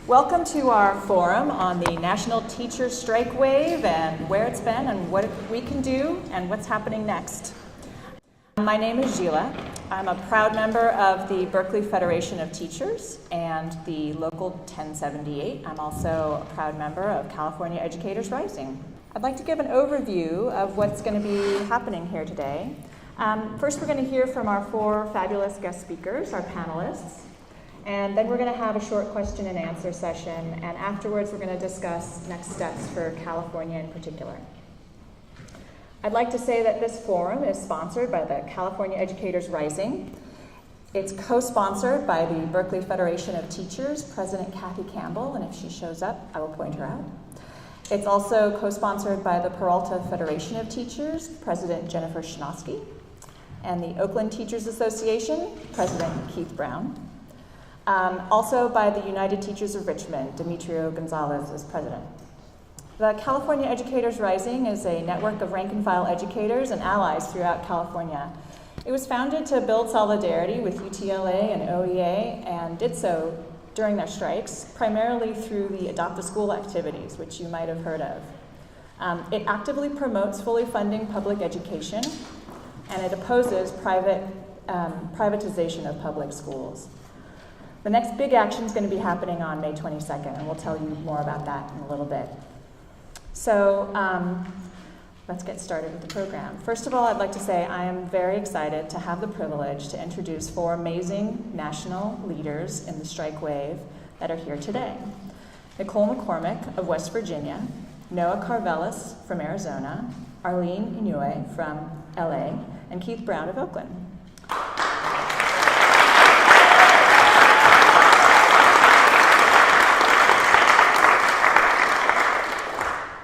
Welcome to our forum on the National Teachers Strike Wave and where it's been and what we can do and what's happening next. My name is Gila. I'm a proud member of the Berkeley Federation of Teachers and the Local 1078. I'm also a proud member of California Educators Rising. I'd like to give an overview of what's going to be happening here today. First, we're going to hear from our four fabulous guest speakers, our panelists. And then we're going to have a short question and answer session, and afterwards we're going to discuss next steps for California in particular. I'd like to say that this forum is sponsored by the California Educators Rising. It's co-sponsored by the Berkeley Federation of Teachers, President Kathy Campbell, and if she shows up, I will point her out. It's also co-sponsored by the Peralta Federation of Teachers, President Jennifer Schnosky, and the Oakland Teachers Association, President Keith Brown. Also by the United Teachers of Richmond, Demetrio Gonzalez is president. The California Educators Rising is a network of rank-and-file educators and allies throughout California. It was founded to build solidarity with UTLA and OEA and did so during their strikes, primarily through the Adopt a School activities, which you might have heard of. It actively promotes fully funding public education, and it opposes privatization of public schools. The next big action is going to be happening on May 22nd, and we'll tell you more about that in a little bit. So let's get started with the program. First of all, I'd like to say I am very excited to have the privilege to introduce four amazing national leaders in the strike wave that are here today. Nicole McCormick of West Virginia, Noah Carvelis from Arizona, Arlene Inouye from LA, and Keith Brown of Oakland.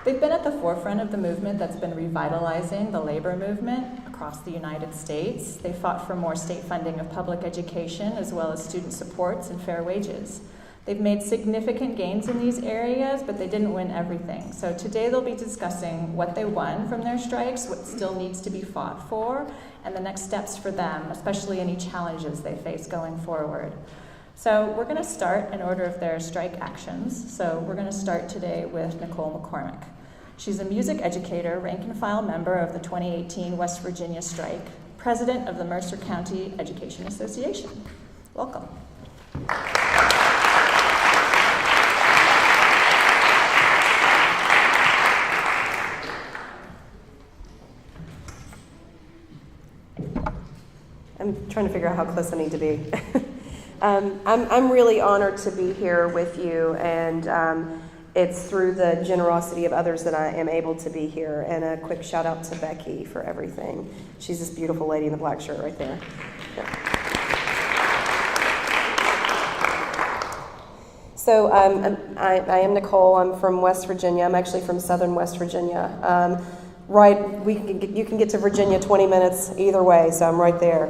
They've been at the forefront of the movement that's been revitalizing the labor movement across the United States. They fought for more state funding of public education as well as student supports and fair wages. They've made significant gains in these areas, but they didn't win everything. So today they'll be discussing what they won from their strikes, what still needs to be fought for, and the next steps for them, especially any challenges they face going forward. So we're going to start in order of their strike actions. So we're going to start today with Nicole McCormick. She's a music educator, rank-and-file member of the 2018 West Virginia strike, president of the Mercer County Education Association. Welcome. I'm trying to figure out how close I need to be. I'm really honored to be here with you, and it's through the generosity of others that I am able to be here. And a quick shout out to Becky for everything. She's this beautiful lady in the black shirt right there. Yeah. So I am Nicole. I'm from West Virginia. I'm actually from southern West Virginia. You can get to Virginia 20 minutes either way, so I'm right there.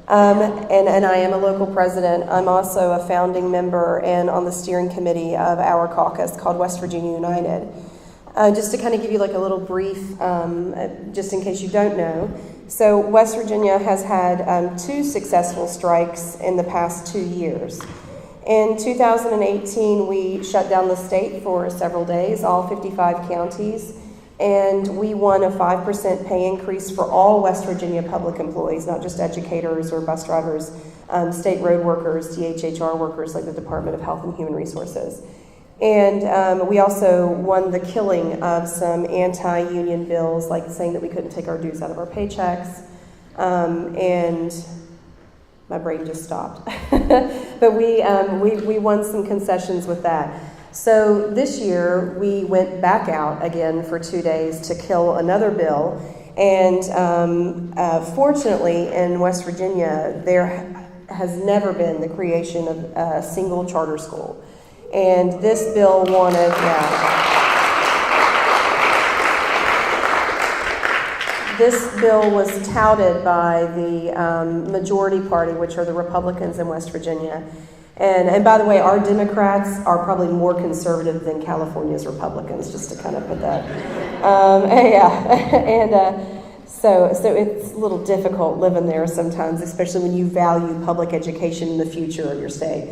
And I am a local president. I'm also a founding member and on the steering committee of our caucus called West Virginia United. Just to kind of give you like a little brief, just in case you don't know. So West Virginia has had 2 successful strikes in the past 2 years. In 2018, we shut down the state for several days, all 55 counties. And we won a 5% pay increase for all West Virginia public employees, not just educators or bus drivers, state road workers, DHHR workers like the Department of Health and Human Resources. And we also won the killing of some anti-union bills, like saying that we couldn't take our dues out of our paychecks. And my brain just stopped. But we won some concessions with that. So this year, we went back out again for 2 days to kill another bill. And fortunately, in West Virginia, there has never been the creation of a single charter school. And this bill wanted, this bill was touted by the majority party, which are the Republicans in West Virginia. And by the way, our Democrats are probably more conservative than California's Republicans, just to kind of put that. So it's a little difficult living there sometimes, especially when you value public education in the future of your state.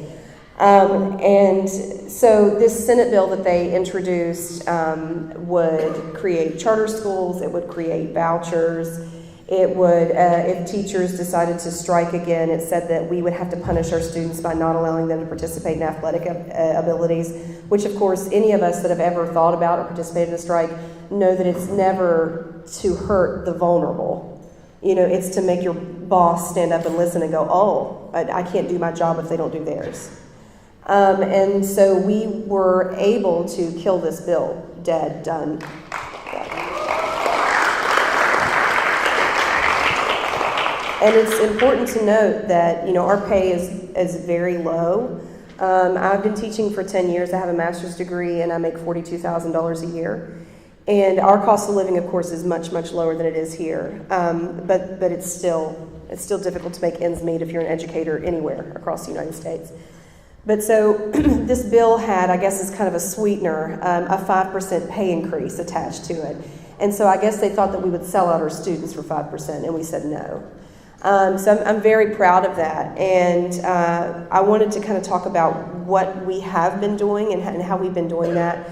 And so this Senate bill that they introduced would create charter schools, it would create vouchers, it would, if teachers decided to strike again, it said that we would have to punish our students by not allowing them to participate in athletic abilities, which of course any of us that have ever thought about or participated in a strike know that it's never to hurt the vulnerable. You know, it's to make your boss stand up and listen and go, oh, I can't do my job if they don't do theirs. And so we were able to kill this bill, dead, done. And it's important to note that, you know, our pay is very low. I've been teaching for 10 years. I have a master's degree and I make $42,000 a year. And our cost of living, of course, is much, much lower than it is here. But it's still difficult to make ends meet if you're an educator anywhere across the United States. But so this bill had, I guess, as kind of a sweetener, a 5% pay increase attached to it. And so I guess they thought that we would sell out our students for 5%, and we said no. So I'm very proud of that. And I wanted to kind of talk about what we have been doing and how we've been doing that.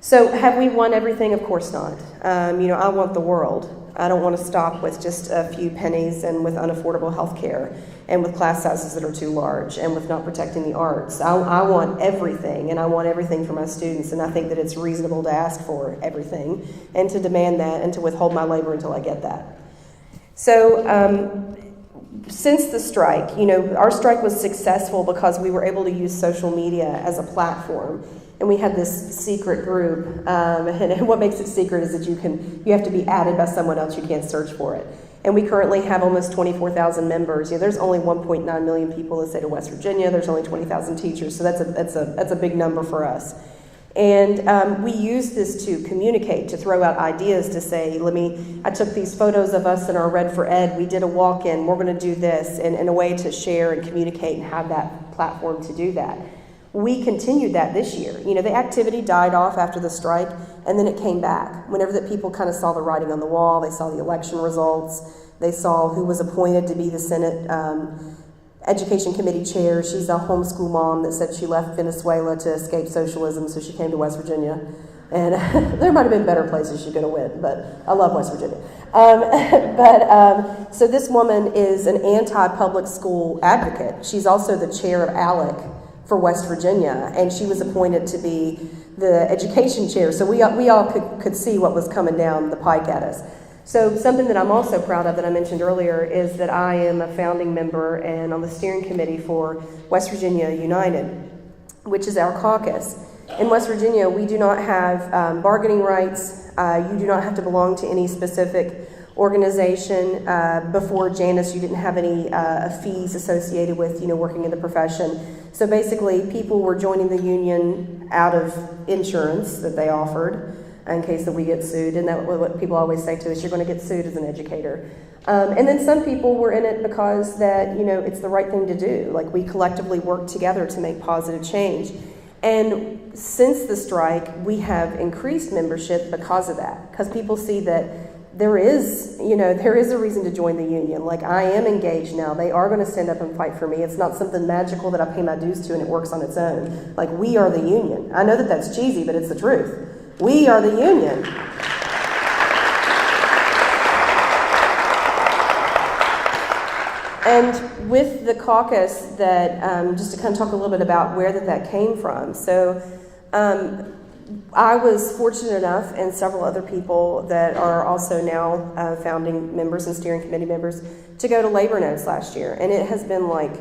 So have we won everything? Of course not. You know, I want the world. I don't want to stop with just a few pennies and with unaffordable health care and with class sizes that are too large and with not protecting the arts. I want everything, and I want everything for my students, and I think that it's reasonable to ask for everything and to demand that and to withhold my labor until I get that. So since the strike, you know, our strike was successful because we were able to use social media as a platform. And we had this secret group, and what makes it secret is that you have to be added by someone else. You can't search for it. And we currently have almost 24,000 members. You know, there's only 1.9 million people in the state of West Virginia. There's only 20,000 teachers, so that's a big number for us. And we use this to communicate, to throw out ideas, to say, I took these photos of us in our Red for Ed. We did a walk-in. We're going to do this, and in a way to share and communicate and have that platform to do that. We continued that this year. You know, the activity died off after the strike, and then it came back. Whenever the people kind of saw the writing on the wall, they saw the election results, they saw who was appointed to be the Senate Education Committee chair. She's a homeschool mom that said she left Venezuela to escape socialism, so she came to West Virginia. And there might have been better places she could have went, but I love West Virginia. So this woman is an anti-public school advocate. She's also the chair of ALEC for West Virginia, and she was appointed to be the education chair. So we all could see what was coming down the pike at us. So something that I'm also proud of that I mentioned earlier is that I am a founding member and on the steering committee for West Virginia United, which is our caucus. In West Virginia, we do not have bargaining rights. You do not have to belong to any specific organization. Before Janus, you didn't have any fees associated with, working in the profession. So basically, people were joining the union out of insurance that they offered in case that we get sued. And that's what people always say to us, you're going to get sued as an educator. And then some people were in it because that, it's the right thing to do. Like, we collectively work together to make positive change. And since the strike, we have increased membership because of that, because people see that there is a reason to join the union. Like, I am engaged now. They are going to stand up and fight for me. It's not something magical that I pay my dues to and it works on its own. Like, we are the union. I know that that's cheesy, but it's the truth. We are the union. And with the caucus, that just to kind of talk a little bit about where that came from. So I was fortunate enough, and several other people that are also now founding members and steering committee members, to go to Labor Notes last year. And it has been like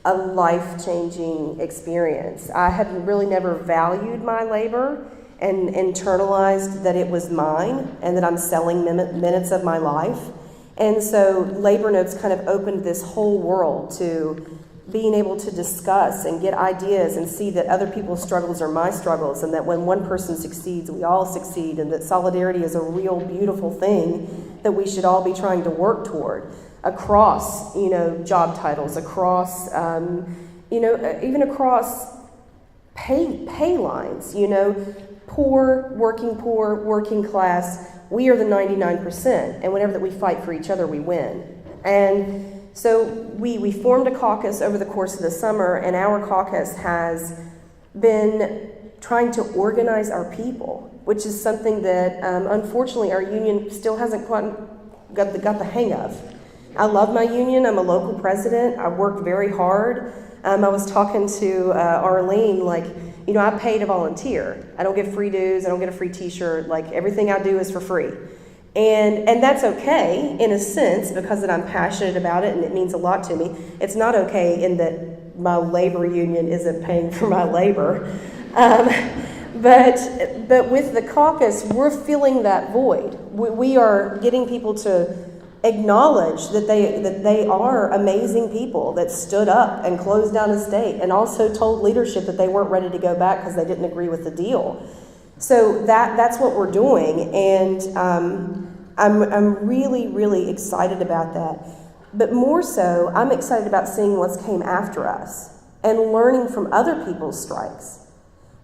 a life-changing experience. I had really never valued my labor and internalized that it was mine and that I'm selling minutes of my life. And so Labor Notes kind of opened this whole world to being able to discuss and get ideas and see that other people's struggles are my struggles, and that when one person succeeds, we all succeed, and that solidarity is a real beautiful thing that we should all be trying to work toward across, job titles, across, even across pay lines, poor, working class. We are the 99%, and whenever that we fight for each other, we win. And So we formed a caucus over the course of the summer, and our caucus has been trying to organize our people, which is something that unfortunately our union still hasn't quite got the hang of. I love my union. I'm a local president. I work very hard. I was talking to Arlene, like, you know, I pay to volunteer. I don't get free dues. I don't get a free t-shirt. Like, everything I do is for free. And that's okay in a sense because that I'm passionate about it and it means a lot to me. It's not okay in that my labor union isn't paying for my labor. But with the caucus, we're filling that void. We are getting people to acknowledge that they are amazing people that stood up and closed down a state and also told leadership that they weren't ready to go back because they didn't agree with the deal. So that's what we're doing, and I'm really, really excited about that. But more so, I'm excited about seeing what's came after us and learning from other people's strikes.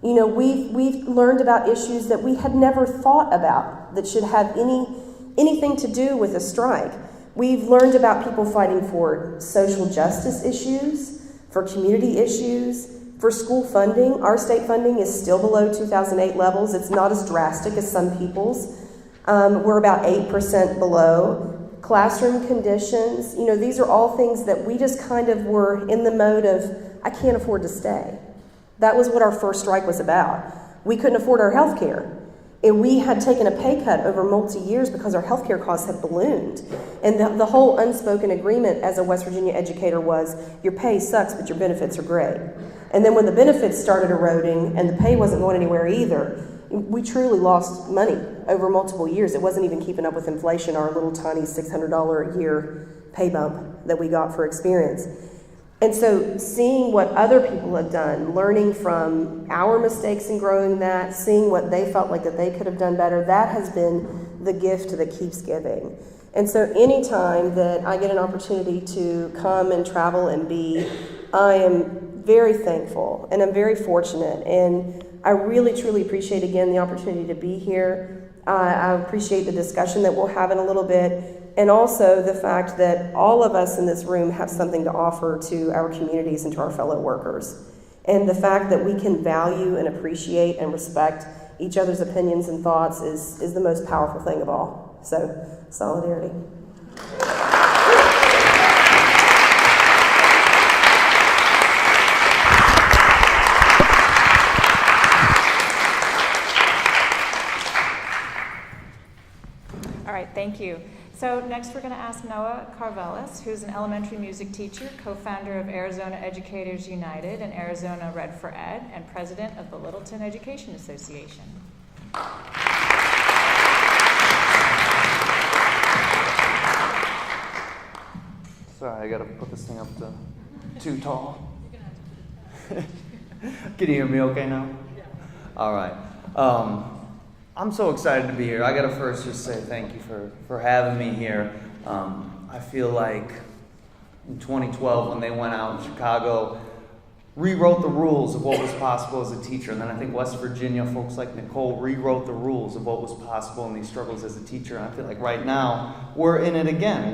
You know, we've learned about issues that we had never thought about that should have anything to do with a strike. We've learned about people fighting for social justice issues, for community issues, for school funding. Our state funding is still below 2008 levels. It's not as drastic as some people's. We're about 8% below. Classroom conditions, you know, these are all things that we just kind of were in the mode of, I can't afford to stay. That was what our first strike was about. We couldn't afford our health care. And we had taken a pay cut over multi-years because our healthcare costs had ballooned. And the whole unspoken agreement as a West Virginia educator was, your pay sucks, but your benefits are great. And then when the benefits started eroding and the pay wasn't going anywhere either, we truly lost money over multiple years. It wasn't even keeping up with inflation, our little tiny $600 a year pay bump that we got for experience. And so seeing what other people have done, learning from our mistakes in growing that, seeing what they felt like that they could have done better, that has been the gift that keeps giving. And so anytime that I get an opportunity to come and travel and be, I am very thankful and I'm very fortunate. And I really, truly appreciate, again, the opportunity to be here. I appreciate the discussion that we'll have in a little bit. And also the fact that all of us in this room have something to offer to our communities and to our fellow workers. And the fact that we can value and appreciate and respect each other's opinions and thoughts is the most powerful thing of all. So, solidarity. All right, thank you. So next we're going to ask Noah Carvelis, who's an elementary music teacher, co-founder of Arizona Educators United and Arizona Red for Ed, and president of the Littleton Education Association. Sorry, I gotta put this thing up too tall. Can you hear me okay now? Yeah. All right. I'm so excited to be here. I gotta first just say thank you for having me here. I feel like in 2012 when they went out in Chicago, rewrote the rules of what was possible as a teacher. And then I think West Virginia, folks like Nicole, rewrote the rules of what was possible in these struggles as a teacher. And I feel like right now, we're in it again.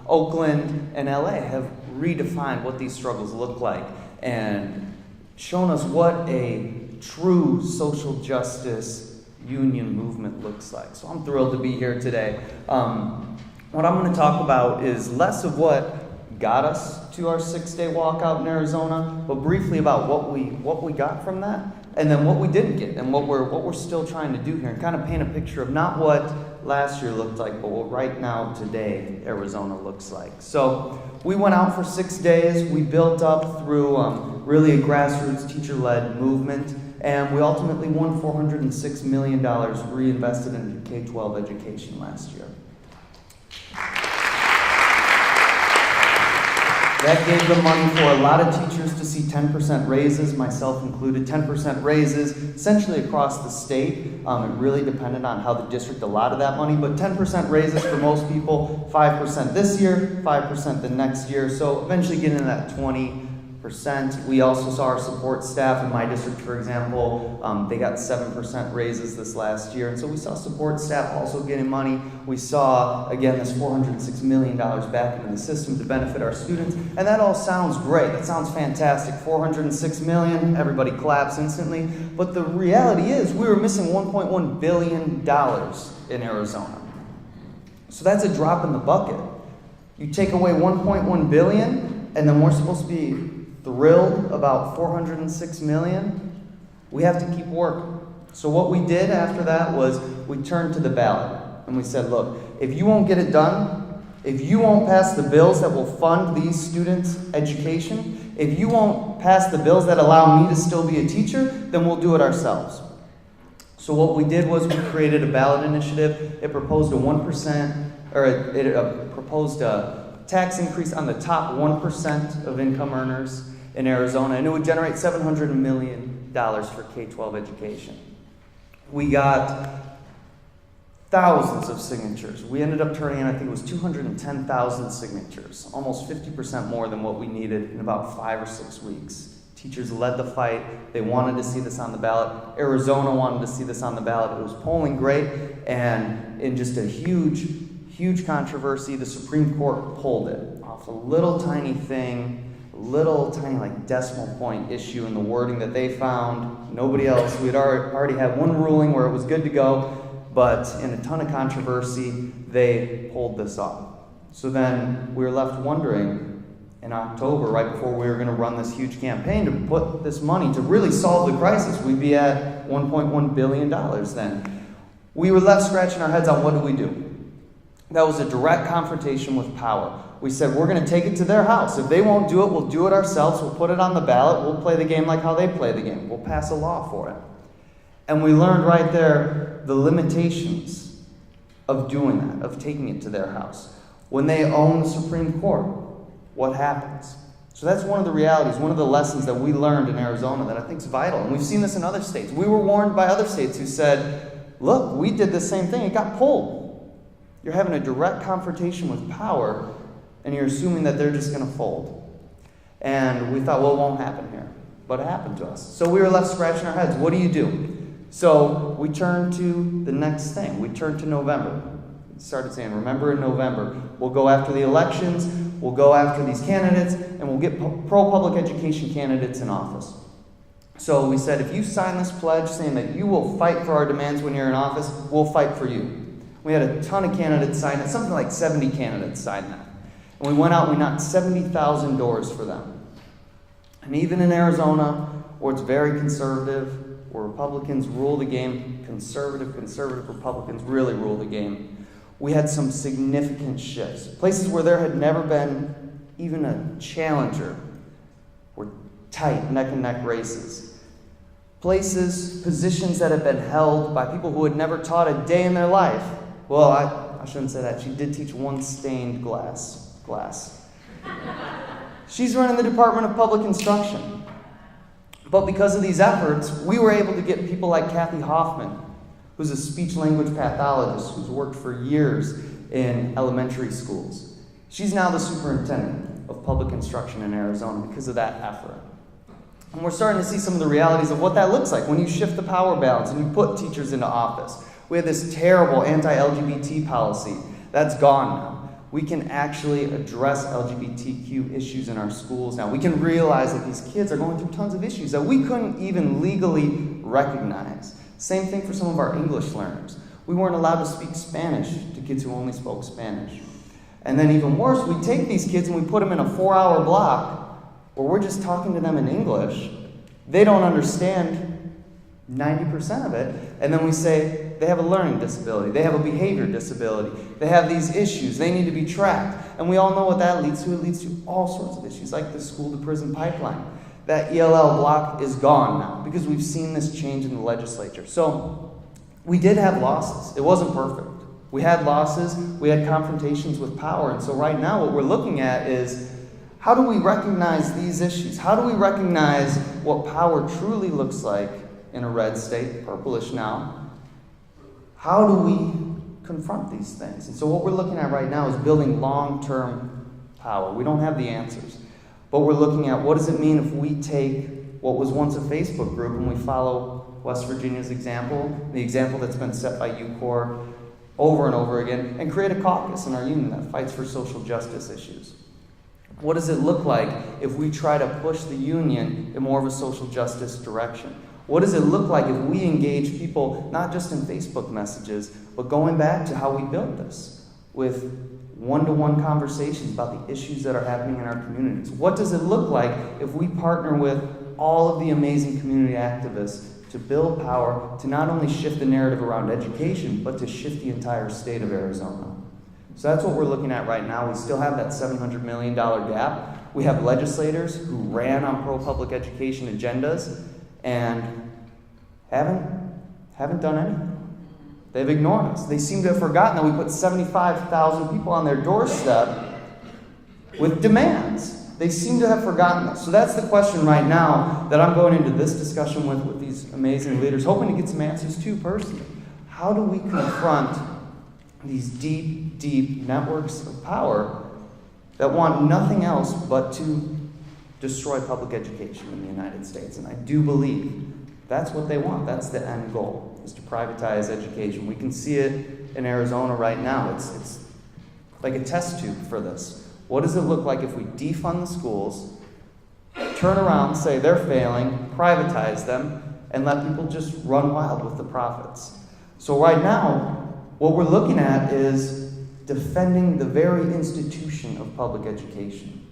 Oakland and LA have redefined what these struggles look like and shown us what a true social justice union movement looks like. So I'm thrilled to be here today. What I'm going to talk about is less of what got us to our 6-day walkout in Arizona, but briefly about what we got from that, and then what we didn't get, and what we're still trying to do here, and kind of paint a picture of not what last year looked like, but what right now today Arizona looks like. So we went out for 6 days. We built up through really a grassroots teacher-led movement, and we ultimately won $406 million reinvested in K-12 education last year. That gave the money for a lot of teachers to see 10% raises, myself included, 10% raises essentially across the state. It really depended on how the district allotted that money, but 10% raises for most people, 5% this year, 5% the next year, so eventually getting to that 20% We also saw our support staff in my district, for example, they got 7% raises this last year. And so we saw support staff also getting money. We saw, again, this $406 million back into the system to benefit our students. And that all sounds great. That sounds fantastic. $406 million, everybody claps instantly. But the reality is we were missing $1.1 billion in Arizona. So that's a drop in the bucket. You take away $1.1 billion, and then we're supposed to be thrilled about $406 million. We have to keep working. So what we did after that was we turned to the ballot and we said, look, if you won't get it done, if you won't pass the bills that will fund these students' education, if you won't pass the bills that allow me to still be a teacher, then we'll do it ourselves. So what we did was we created a ballot initiative. It proposed a 1%, or it proposed a tax increase on the top 1% of income earners in Arizona, and it would generate $700 million for K-12 education. We got thousands of signatures. We ended up turning in, I think it was 210,000 signatures, almost 50% more than what we needed in about 5 or 6 weeks. Teachers led the fight. They wanted to see this on the ballot. Arizona wanted to see this on the ballot. It was polling great, and in just a huge controversy, the Supreme Court pulled it off a little tiny thing, little tiny like decimal point issue in the wording that they found. Nobody else. We had already had one ruling where it was good to go, but in a ton of controversy, they pulled this off. So then we were left wondering in October, right before we were going to run this huge campaign to put this money to really solve the crisis. We'd be at $1.1 billion then. We were left scratching our heads on what do we do. That was a direct confrontation with power. We said, we're going to take it to their house. If they won't do it, we'll do it ourselves. We'll put it on the ballot. We'll play the game like how they play the game. We'll pass a law for it. And we learned right there the limitations of doing that, of taking it to their house. When they own the Supreme Court, what happens? So that's one of the realities, one of the lessons that we learned in Arizona that I think is vital. And we've seen this in other states. We were warned by other states who said, look, we did the same thing. It got pulled. You're having a direct confrontation with power, and you're assuming that they're just going to fold. And we thought, well, it won't happen here. But it happened to us. So we were left scratching our heads. What do you do? So we turned to the next thing. We turned to November. We started saying, remember in November, we'll go after the elections, we'll go after these candidates, and we'll get pro-public education candidates in office. So we said, if you sign this pledge saying that you will fight for our demands when you're in office, we'll fight for you. We had a ton of candidates sign it, something like 70 candidates signed that. And we went out and we knocked 70,000 doors for them. And even in Arizona, where it's very conservative, where Republicans rule the game, conservative Republicans really rule the game, we had some significant shifts. Places where there had never been even a challenger were tight, neck-and-neck races. Places, positions that had been held by people who had never taught a day in their life. Well, I shouldn't say that. She did teach one stained glass. She's running the Department of Public Instruction. But because of these efforts, we were able to get people like Kathy Hoffman, who's a speech-language pathologist who's worked for years in elementary schools. She's now the superintendent of public instruction in Arizona because of that effort. And we're starting to see some of the realities of what that looks like when you shift the power balance and you put teachers into office. We had this terrible anti-LGBT policy. That's gone now. We can actually address LGBTQ issues in our schools now. We can realize that these kids are going through tons of issues that we couldn't even legally recognize. Same thing for some of our English learners. We weren't allowed to speak Spanish to kids who only spoke Spanish. And then even worse, we take these kids and we put them in a 4-hour block where we're just talking to them in English. They don't understand 90% of it, and then we say they have a learning disability, they have a behavior disability, they have these issues, they need to be tracked. And we all know what that leads to. It leads to all sorts of issues, like the school-to-prison pipeline. That ELL block is gone now, because we've seen this change in the legislature. So we did have losses. It wasn't perfect. We had losses, we had confrontations with power, and so right now what we're looking at is, how do we recognize these issues? How do we recognize what power truly looks like in a red state, purplish now? How do we confront these things? And so what we're looking at right now is building long-term power. We don't have the answers. But we're looking at what does it mean if we take what was once a Facebook group and we follow West Virginia's example, the example that's been set by UCOR over and over again, and create a caucus in our union that fights for social justice issues. What does it look like if we try to push the union in more of a social justice direction? What does it look like if we engage people, not just in Facebook messages, but going back to how we built this, with one-to-one conversations about the issues that are happening in our communities? What does it look like if we partner with all of the amazing community activists to build power to not only shift the narrative around education, but to shift the entire state of Arizona? So that's what we're looking at right now. We still have that $700 million gap. We have legislators who ran on pro-public education agendas and haven't done anything. They've ignored us. They seem to have forgotten that we put 75,000 people on their doorstep with demands. They seem to have forgotten us. So that's the question right now that I'm going into this discussion with these amazing leaders, hoping to get some answers to personally. How do we confront these deep, deep networks of power that want nothing else but to destroy public education in the United States? And I do believe that's what they want. That's the end goal, is to privatize education. We can see it in Arizona right now. It's like a test tube for this. What does it look like if we defund the schools, turn around, say they're failing, privatize them, and let people just run wild with the profits? So right now, what we're looking at is defending the very institution of public education.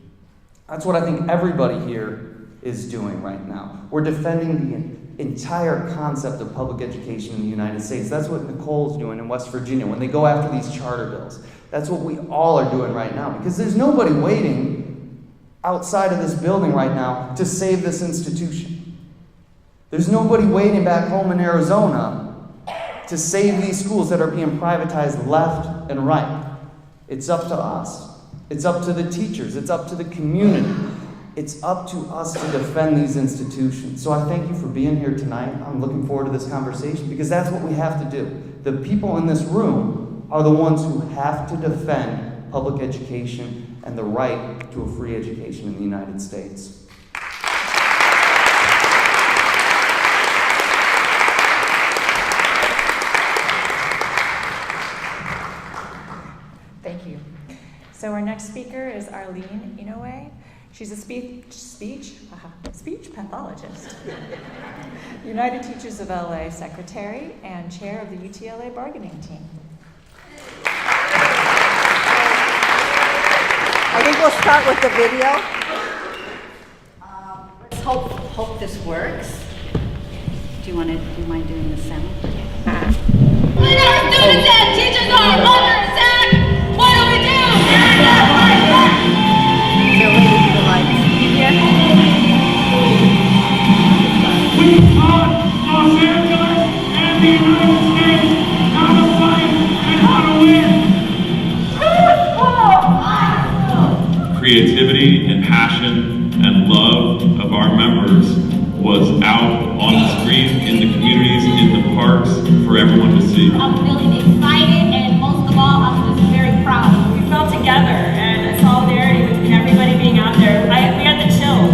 That's what I think everybody here is doing right now. We're defending the entire concept of public education in the United States. That's what Nicole's doing in West Virginia when they go after these charter bills. That's what we all are doing right now, because there's nobody waiting outside of this building right now to save this institution. There's nobody waiting back home in Arizona to save these schools that are being privatized left and right. It's up to us. It's up to the teachers. It's up to the community. It's up to us to defend these institutions. So I thank you for being here tonight. I'm looking forward to this conversation because that's what we have to do. The people in this room are the ones who have to defend public education and the right to a free education in the United States. Thank you. So our next speaker is Arlene Inoue. She's a speech pathologist, United Teachers of LA secretary, and chair of the UTLA bargaining team. I think we'll start with the video. Let's hope this works. Do you mind doing the sound? When our students and teachers are under attack, what do we do? They're waiting for the lights. We taught Los Angeles and the United States how to fight and how to win. Creativity and passion and love of our members was out on the street, in the communities, in the parks, for everyone to see. I'm really excited, and most of all, I'm just very proud. We felt together and a solidarity between everybody being out there. We had the chills.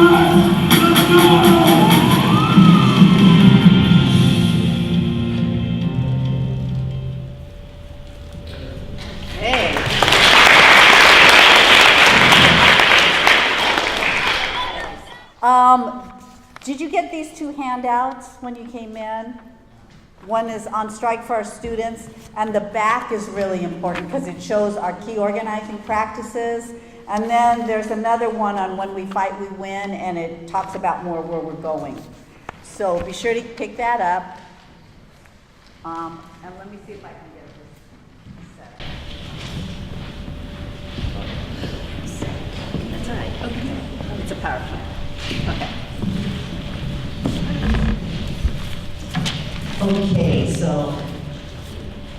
Hey. Did you get these two handouts when you came in? One is on strike for our students, and the back is really important because it shows our key organizing practices. And then there's another one on when we fight, we win, and it talks about more where we're going. So be sure to pick that up. And let me see if I can get this set. That's all right. Okay. It's a PowerPoint. Okay. Okay, so,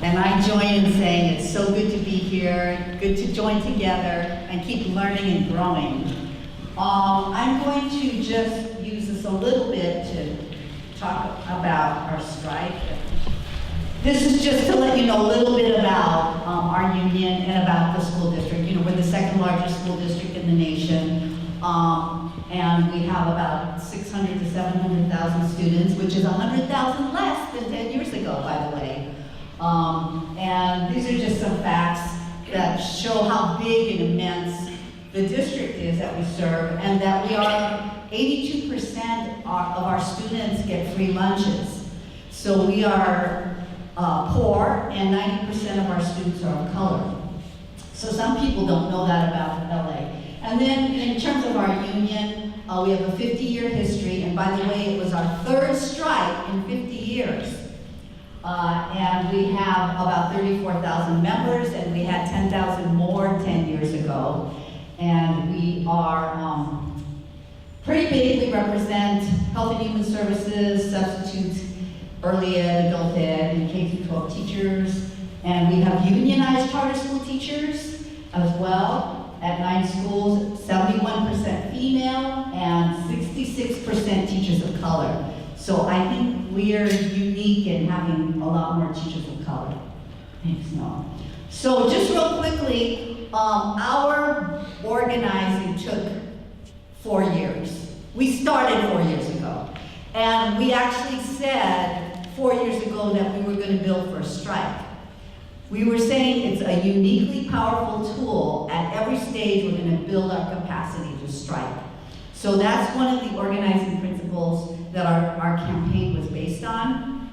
and I join in saying it's so good to be here, good to join together and keep learning and growing. I'm going to just use this a little bit to talk about our strike. This is just to let you know a little bit about our union and about the school district. You know, we're the second largest school district in the nation. And we have about 600 to 700,000 students, which is 100,000 less than 10 years ago, by the way. And these are just some facts that show how big and immense the district is that we serve, and that we are 82% of our students get free lunches. So we are poor, and 90% of our students are of color. So some people don't know that about LA. And then in terms of our union, we have a 50-year history, and by the way, it was our third strike in 50 years. And we have about 34,000 members, and we had 10,000 more 10 years ago. And we are pretty big. We represent Health and Human Services, substitutes, early ed, adult ed, and K-12 teachers. And we have unionized charter school teachers as well. At 9 schools, 71% female and 66% teachers of color. So I think we are unique in having a lot more teachers of color. Thanks, Noah. So just real quickly, our organizing took 4 years. We started 4 years ago. And we actually said 4 years ago that we were going to build for a strike. We were saying it's a uniquely powerful tool. At every stage, we're going to build our capacity to strike. So that's one of the organizing principles that our campaign was based on.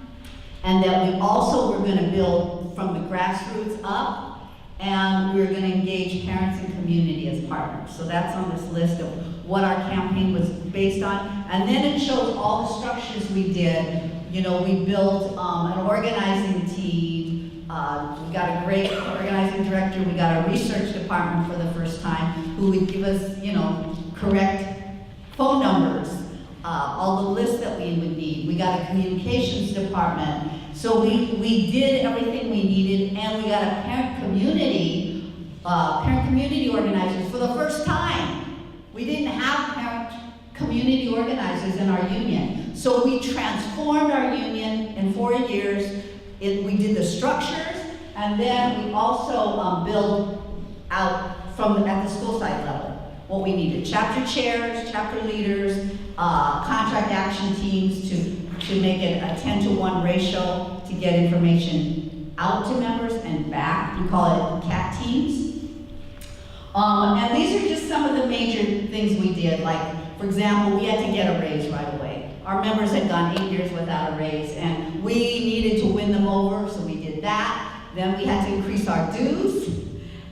And that we also were going to build from the grassroots up, and we were going to engage parents and community as partners. So that's on this list of what our campaign was based on. And then it shows all the structures we did. You know, we built an organizing team. We got a great organizing director. We got a research department for the first time who would give us, you know, correct phone numbers, all the lists that we would need. We got a communications department. So we did everything we needed, and we got a parent community organizers for the first time. We didn't have parent community organizers in our union. So we transformed our union in 4 years. We did the structures, and then we also built out at the school site level what we needed. Chapter chairs, chapter leaders, contract action teams to make it a 10-to-1 ratio to get information out to members and back. We call it CAT teams. And these are just some of the major things we did. Like, for example, we had to get a raise right away. Our members had gone 8 years without a raise, and we needed to win them over, so we did that. Then we had to increase our dues,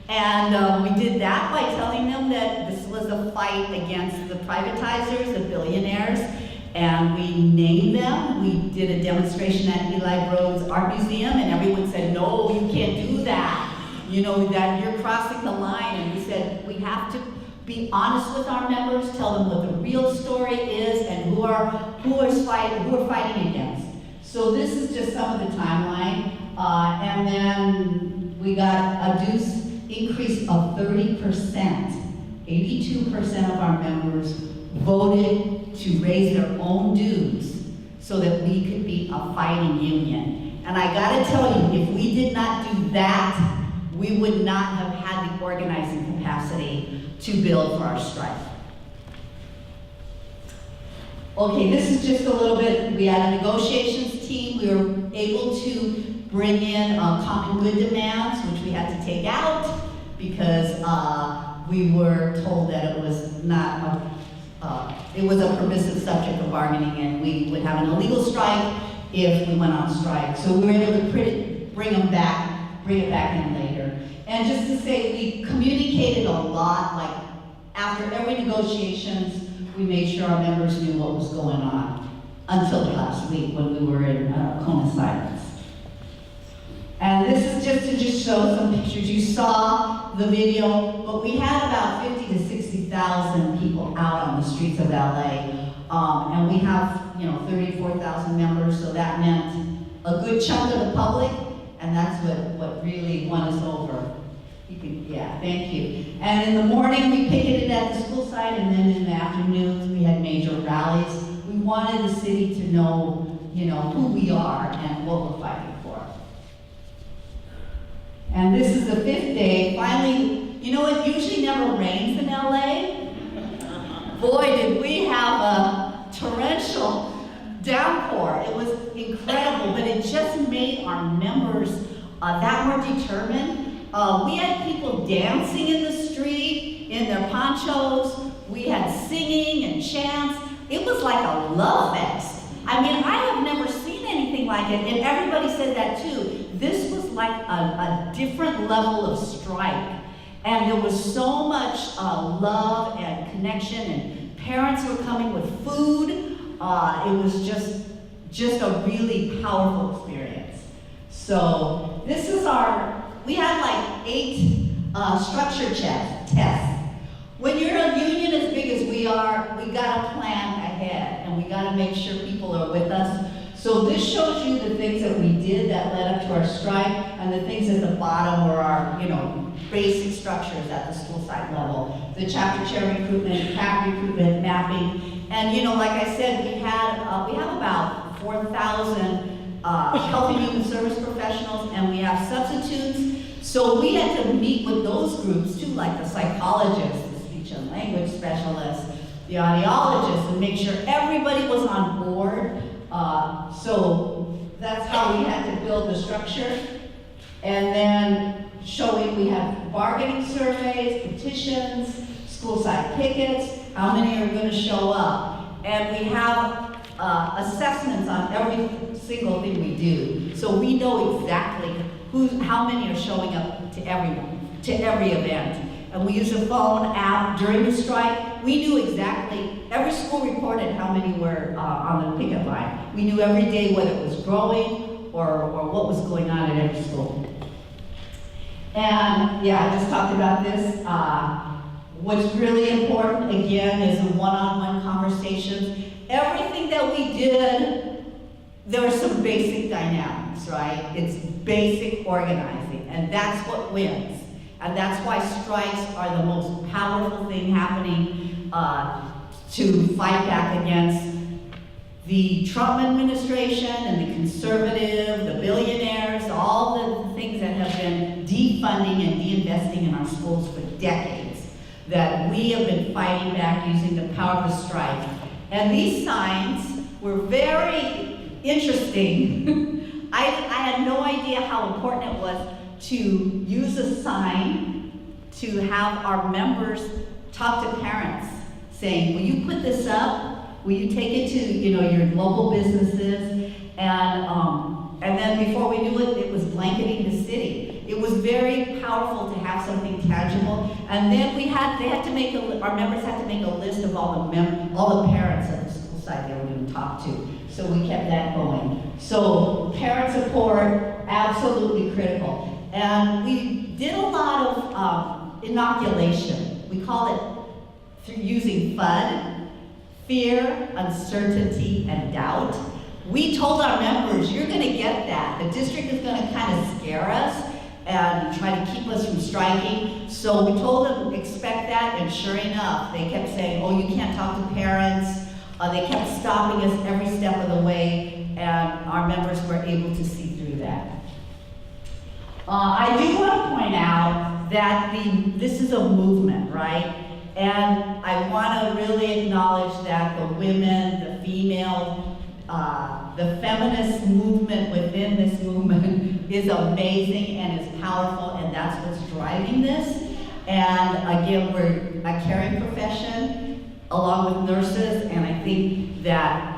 and we did that by telling them that this was a fight against the privatizers, the billionaires, and we named them. We did a demonstration at Eli Broad's Art Museum, and everyone said, no, you can't do that. You know, that you're crossing the line, and we said, we have to be honest with our members, tell them what the real story is and who we're fighting against. So this is just some of the timeline. And then we got a dues increase of 30%. 82% of our members voted to raise their own dues so that we could be a fighting union. And I gotta tell you, if we did not do that, we would not have had the organizing capacity to build for our strike. Okay, this is just a little bit, we had a negotiations team, we were able to bring in common good demands, which we had to take out because we were told that it was not, it was a permissive subject for bargaining and we would have an illegal strike if we went on strike. So we were able to bring it back in later. And just to say, we communicated a lot, like after every negotiations, we made sure our members knew what was going on until last week when we were in coma silence. And this is just to show some pictures. You saw the video, but we had about 50 to 60,000 people out on the streets of LA. And we have, 34,000 members, so that meant a good chunk of the public, and that's what really won us over. Yeah, thank you. And in the morning, we picketed at the school site, and then in the afternoons, we had major rallies. We wanted the city to know, who we are and what we're fighting for. And this is the 5th day. Finally, it usually never rains in LA. Boy, did we have a torrential downpour. It was incredible, but it just made our members that more determined. We had people dancing in the street in their ponchos. We had singing and chants. It was like a love fest. I mean, I have never seen anything like it, and everybody said that too. This was like a different level of strike. And there was so much love and connection, and parents were coming with food. It was just a really powerful experience. So this is we had like 8 structure tests. When you're a union as big as we are, we gotta plan ahead, and we gotta make sure people are with us. So this shows you the things that we did that led up to our strike, and the things at the bottom were our, basic structures at the school site level. The chapter chair recruitment, CAP recruitment, mapping, and like I said, we have about 4,000 health and human service professionals, and we have substitutes. So we had to meet with those groups too, like the psychologists, the speech and language specialists, the audiologists, and make sure everybody was on board. So that's how we had to build the structure. And then showing we have bargaining surveys, petitions, school site pickets, how many are going to show up. And we have assessments on every single thing we do. So we know exactly how many are showing up to every event. And we use a phone app during the strike. We knew exactly, every school reported how many were on the picket line. We knew every day whether it was growing or what was going on at every school. And yeah, I just talked about this. What's really important, again, is the one-on-one conversations. Everything that we did, there were some basic dynamics, right? It's basic organizing, and that's what wins. And that's why strikes are the most powerful thing happening to fight back against the Trump administration and the conservative, the billionaires, all the things that have been defunding and deinvesting in our schools for decades, that we have been fighting back using the power of the strike. And these signs were very interesting. I had no idea how important it was to use a sign to have our members talk to parents, saying, will you put this up? Will you take it to your local businesses? And then before we knew it, it was blanketing the city. It was very powerful to have something tangible. And then our members had to make a list of all the parents at the school site they were going to talk to. So we kept that going. So parent support, absolutely critical. And we did a lot of inoculation. We call it through using FUD. Fear, uncertainty, and doubt. We told our members, you're going to get that. The district is going to kind of scare us and try to keep us from striking. So we told them, expect that, and sure enough, they kept saying, oh, you can't talk to parents. They kept stopping us every step of the way, and our members were able to see through that. I do want to point out that this is a movement, right? And I want to really acknowledge that the women, the the feminist movement within this movement is amazing and is powerful, and that's what's driving this. And again, we're a caring profession along with nurses, and I think that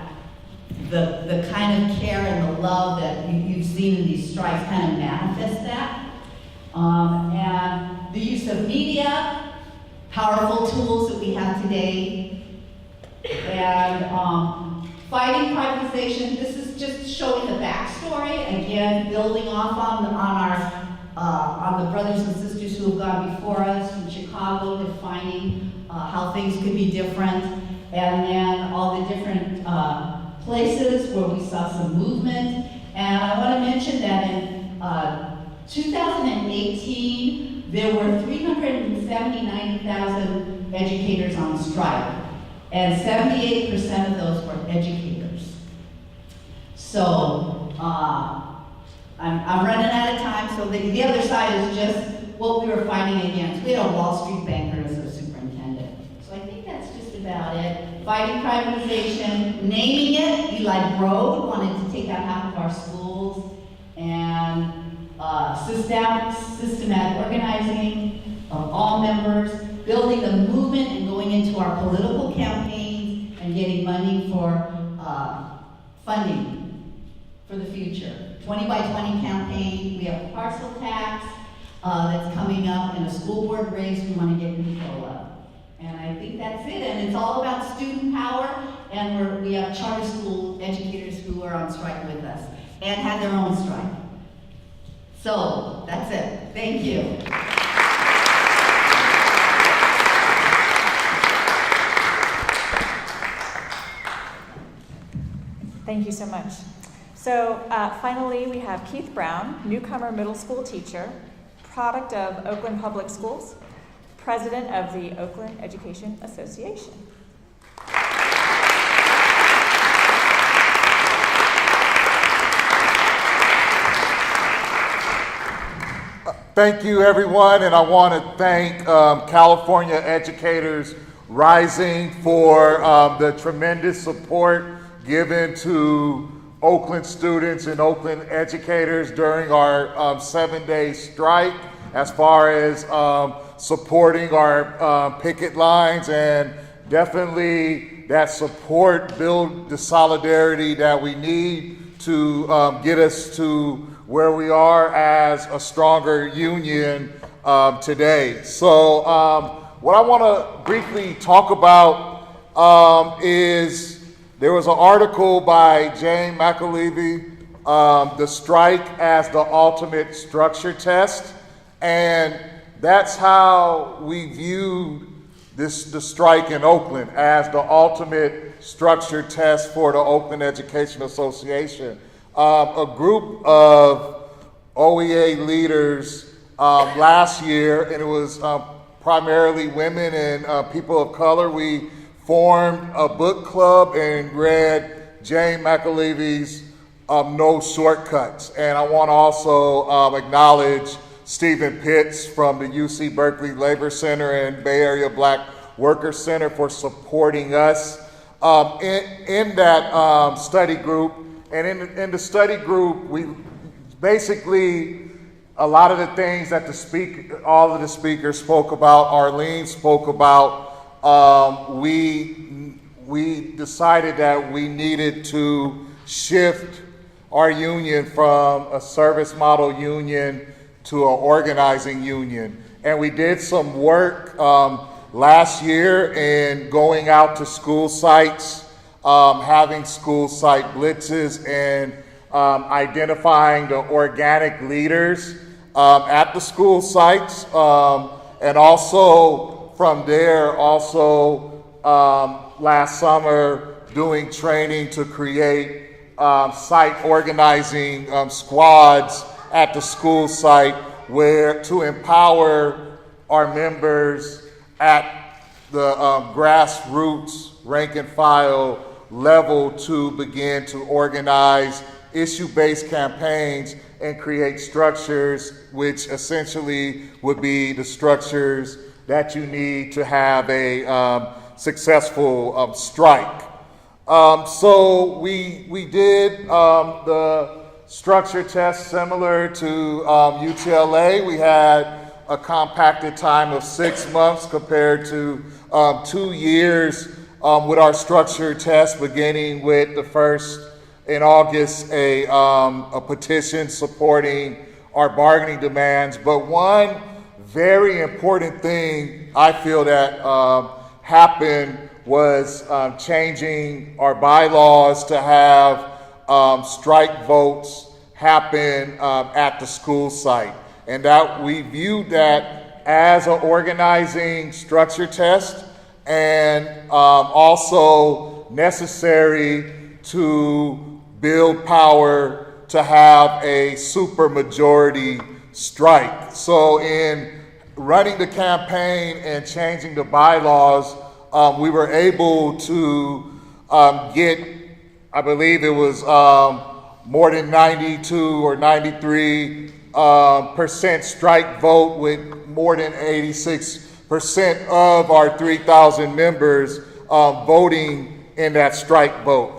the kind of care and the love that you've seen in these strikes kind of manifest that. And the use of media, powerful tools that we have today, and fighting privatization. This is just showing the backstory, again, building off on the brothers and sisters who have gone before us from Chicago, defining how things could be different, and then all the different places where we saw some movement. And I want to mention that in 2018, there were 379,000 educators on strike, and 78% of those were educators. So I'm running out of time, so the other side is just what we were fighting against. We had a Wall Street banker as a superintendent. So I think that's just about it. Fighting privatization, naming it. Eli Broad wanted to take out half of our schools, and systematic organizing of all members, building the movement and going into our political campaigns and getting money for funding for the future. 20 by 20 campaign, we have a parcel tax that's coming up, and a school board race we want to get control of. And I think that's it, and it's all about student power, and we have charter school educators who are on strike with us and had their own strike. So that's it. Thank you. Thank you so much. So finally, we have Keith Brown, newcomer middle school teacher, product of Oakland Public Schools, president of the Oakland Education Association. Thank you, everyone, and I want to thank California Educators Rising for the tremendous support given to Oakland students and Oakland educators during our 7-day strike, as far as supporting our picket lines, and definitely that support build the solidarity that we need to get us to where we are as a stronger union today. So what I want to briefly talk about is there was an article by Jane McAlevey, The Strike as the Ultimate Structure Test, and that's how we viewed the strike in Oakland, as the ultimate structure test for the Oakland Education Association. A group of OEA leaders last year, and it was primarily women and people of color, we formed a book club and read Jane McAlevey's No Shortcuts. And I want to also acknowledge Stephen Pitts from the UC Berkeley Labor Center and Bay Area Black Workers Center for supporting us in that study group. And in the study group, we basically, a lot of the things that all of the speakers spoke about, Arlene spoke about, we decided that we needed to shift our union from a service model union to an organizing union. And we did some work last year in going out to school sites, having school site blitzes, and identifying the organic leaders at the school sites, and also from there, last summer, doing training to create site organizing squads at the school site, where to empower our members at the grassroots rank and file level to begin to organize issue-based campaigns and create structures, which essentially would be the structures that you need to have a successful strike. So we did the structure test similar to UTLA. We had a compacted time of 6 months compared to 2 years with our structure test, beginning with the first in August, a petition supporting our bargaining demands. But one very important thing I feel that happened was changing our bylaws to have strike votes happen at the school site. And that we viewed that as an organizing structure test and also necessary to build power to have a supermajority strike. So in running the campaign and changing the bylaws, we were able to get, I believe it was more than 92 or 93 percent strike vote, with more than 86% of our 3,000 members voting in that strike vote.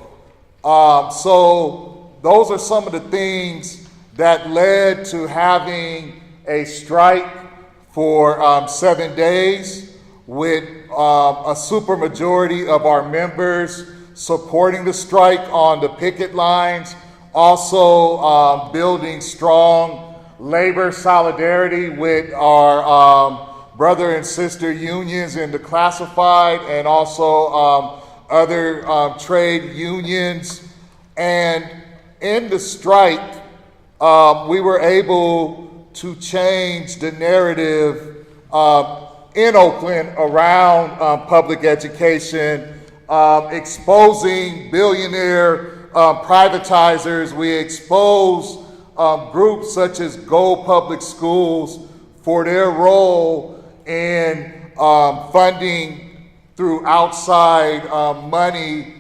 So those are some of the things that led to having a strike for 7 days, with a supermajority of our members supporting the strike on the picket lines, also building strong labor solidarity with our brother and sister unions in the classified, and also other trade unions. And in the strike, we were able to change the narrative in Oakland around public education, exposing billionaire privatizers. We exposed groups such as Go Public Schools for their role in funding through outside money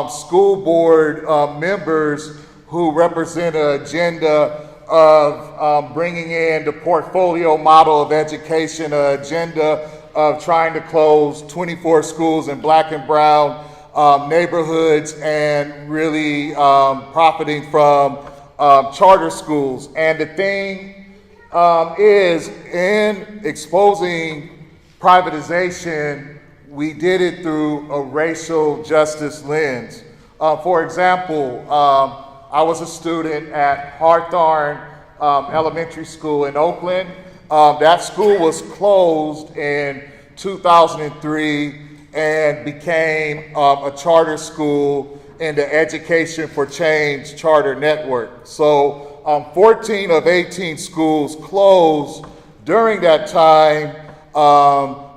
school board members who represent an agenda of bringing in the portfolio model of education, an agenda of trying to close 24 schools in Black and brown neighborhoods, and really profiting from charter schools. And the thing is, in exposing privatization, we did it through a racial justice lens. For example, I was a student at Hawthorne Elementary School in Oakland. That school was closed in 2003 and became a charter school in the Education for Change charter network. So 14 of 18 schools closed during that time,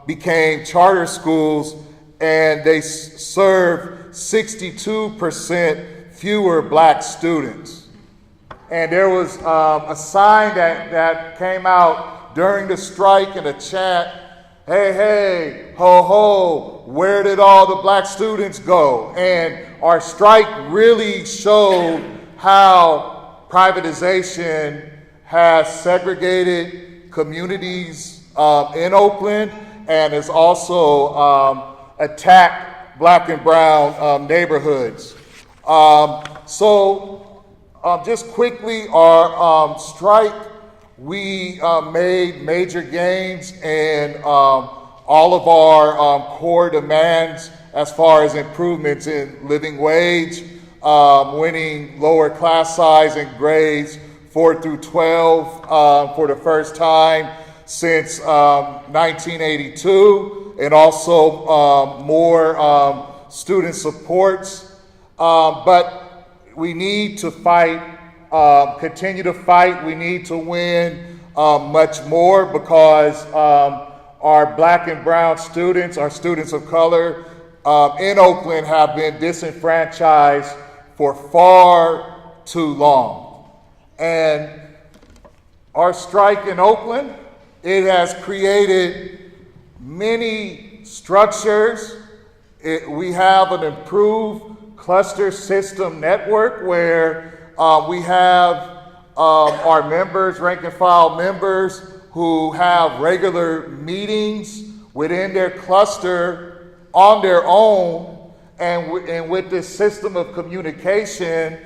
became charter schools, and they served 62% fewer Black students. And there was a sign that came out during the strike in a chant, "Hey, hey, ho, ho, where did all the Black students go?" And our strike really showed how privatization has segregated communities in Oakland, and has also attacked Black and brown neighborhoods. Just quickly, our strike, we made major gains in all of our core demands as far as improvements in living wage, winning lower class size and grades 4 through 12 for the first time since 1982, and also more student supports. But we need to fight, continue to fight. We need to win much more, because our Black and brown students, our students of color in Oakland, have been disenfranchised for far too long. And our strike in Oakland, it has created many structures. We have an improved cluster system network where we have our members, rank and file members, who have regular meetings within their cluster on their own, And with this system of communication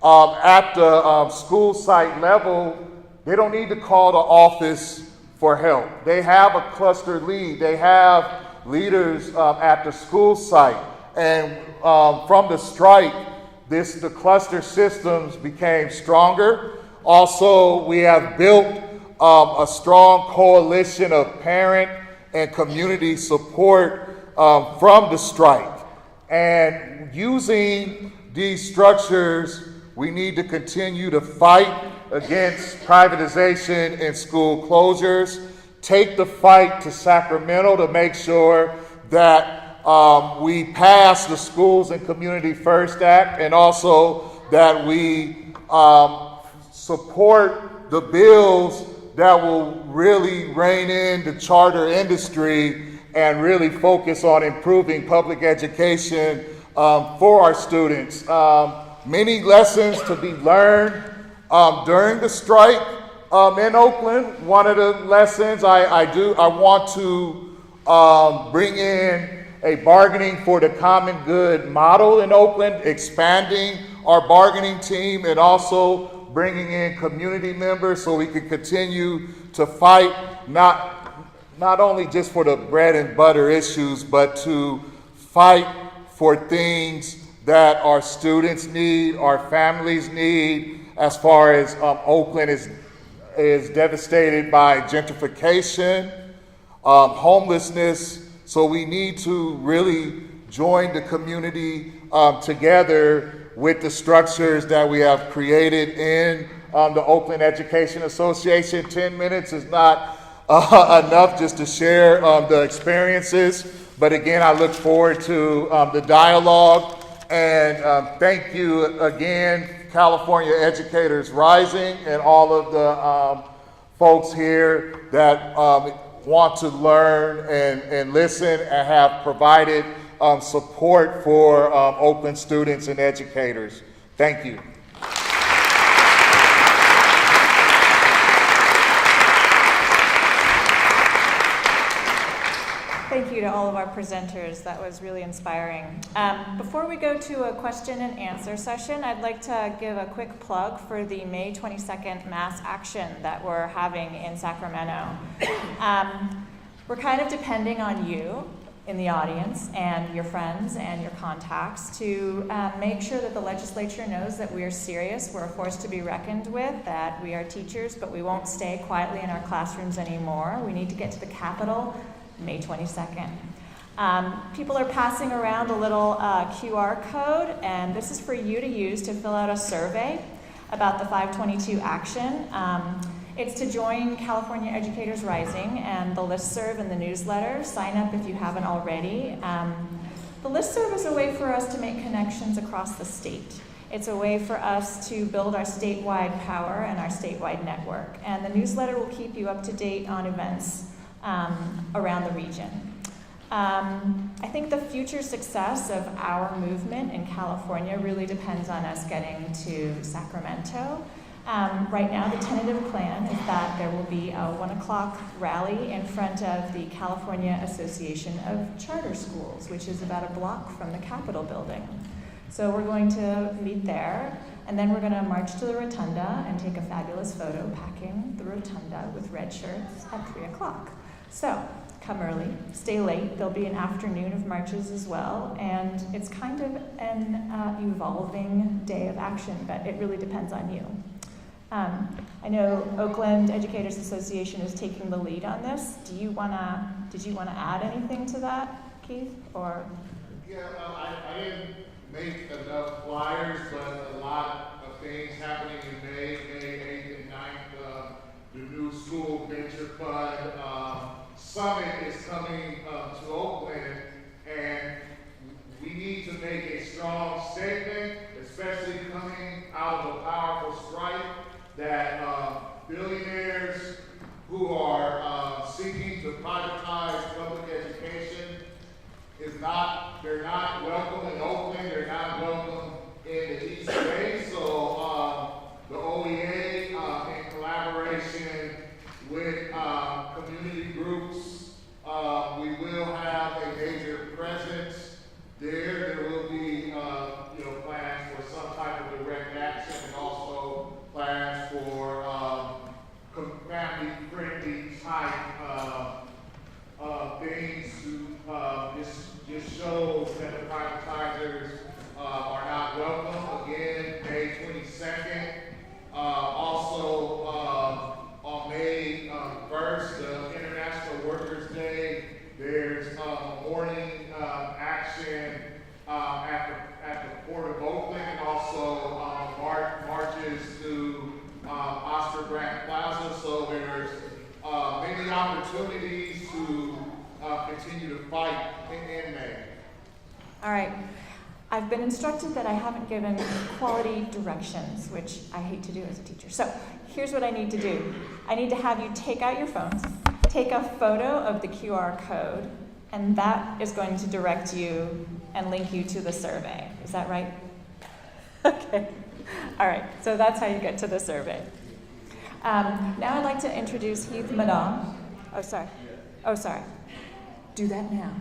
at the school site level, they don't need to call the office for help. They have a cluster lead. They have leaders at the school site. And from the strike, the cluster systems became stronger. Also, we have built a strong coalition of parent and community support from the strike. And using these structures, we need to continue to fight against privatization and school closures, take the fight to Sacramento to make sure that we pass the Schools and Community First Act, and also that we support the bills that will really rein in the charter industry and really focus on improving public education for our students. Many lessons to be learned during the strike in Oakland. One of the lessons I want to bring in a bargaining for the common good model in Oakland, expanding our bargaining team, and also bringing in community members so we can continue to fight not only just for the bread and butter issues, but to fight for things that our students need, our families need, as far as Oakland is devastated by gentrification, homelessness. So we need to really join the community together with the structures that we have created in the Oakland Education Association. 10 minutes is not enough just to share the experiences. But again, I look forward to the dialogue. And thank you again, California Educators Rising, and all of the folks here that want to learn and listen and have provided support for Oakland students and educators. Thank you. Thank you to all of our presenters. That was really inspiring. Before we go to a question and answer session, I'd like to give a quick plug for the May 22nd mass action that we're having in Sacramento. We're kind of depending on you in the audience and your friends and your contacts to make sure that the legislature knows that we are serious, we're a force to be reckoned with, that we are teachers, but we won't stay quietly in our classrooms anymore. We need to get to the Capitol May 22nd. People are passing around a little QR code, and this is for you to use to fill out a survey about the 522 action. It's to join California Educators Rising and the listserv and the newsletter. Sign up if you haven't already. The listserv is a way for us to make connections across the state. It's a way for us to build our statewide power and our statewide network. And the newsletter will keep you up to date on events around the region. I think the future success of our movement in California really depends on us getting to Sacramento. Right now, the tentative plan is that there will be a 1 o'clock rally in front of the California Association of Charter Schools, which is about a block from the Capitol building. So we're going to meet there, and then we're going to march to the Rotunda and take a fabulous photo packing the Rotunda with red shirts at 3 o'clock. So come early, stay late. There'll be an afternoon of marches as well, and it's kind of an evolving day of action, but it really depends on you. I know Oakland Educators Association is taking the lead on this. Did you want to add anything to that, Keith? Or Yeah, I didn't make enough flyers, but a lot of things happening in May 8th and 9th. The new school venture fund summit is coming to Oakland, and we need to make a strong statement, especially coming out of a powerful strike, that billionaires who are seeking to privatize public education they're not welcome in Oakland, they're not welcome in the East Bay. So the OEA, in collaboration with community groups, we those that the privatizers are not welcome. Again, May 22nd. Also, on May 1st, the International Workers' Day, there's a morning action at the Port of Oakland, and also marches to Oscar Grant Plaza. So there's many opportunities to continue to fight in May. All right. I've been instructed that I haven't given quality directions, which I hate to do as a teacher. So here's what I need to do. I need to have you take out your phones, take a photo of the QR code, and that is going to direct you and link you to the survey. Is that right? Okay. All right. So that's how you get to the survey. Now I'd like to introduce Heath Madam. Oh, sorry. Do that now.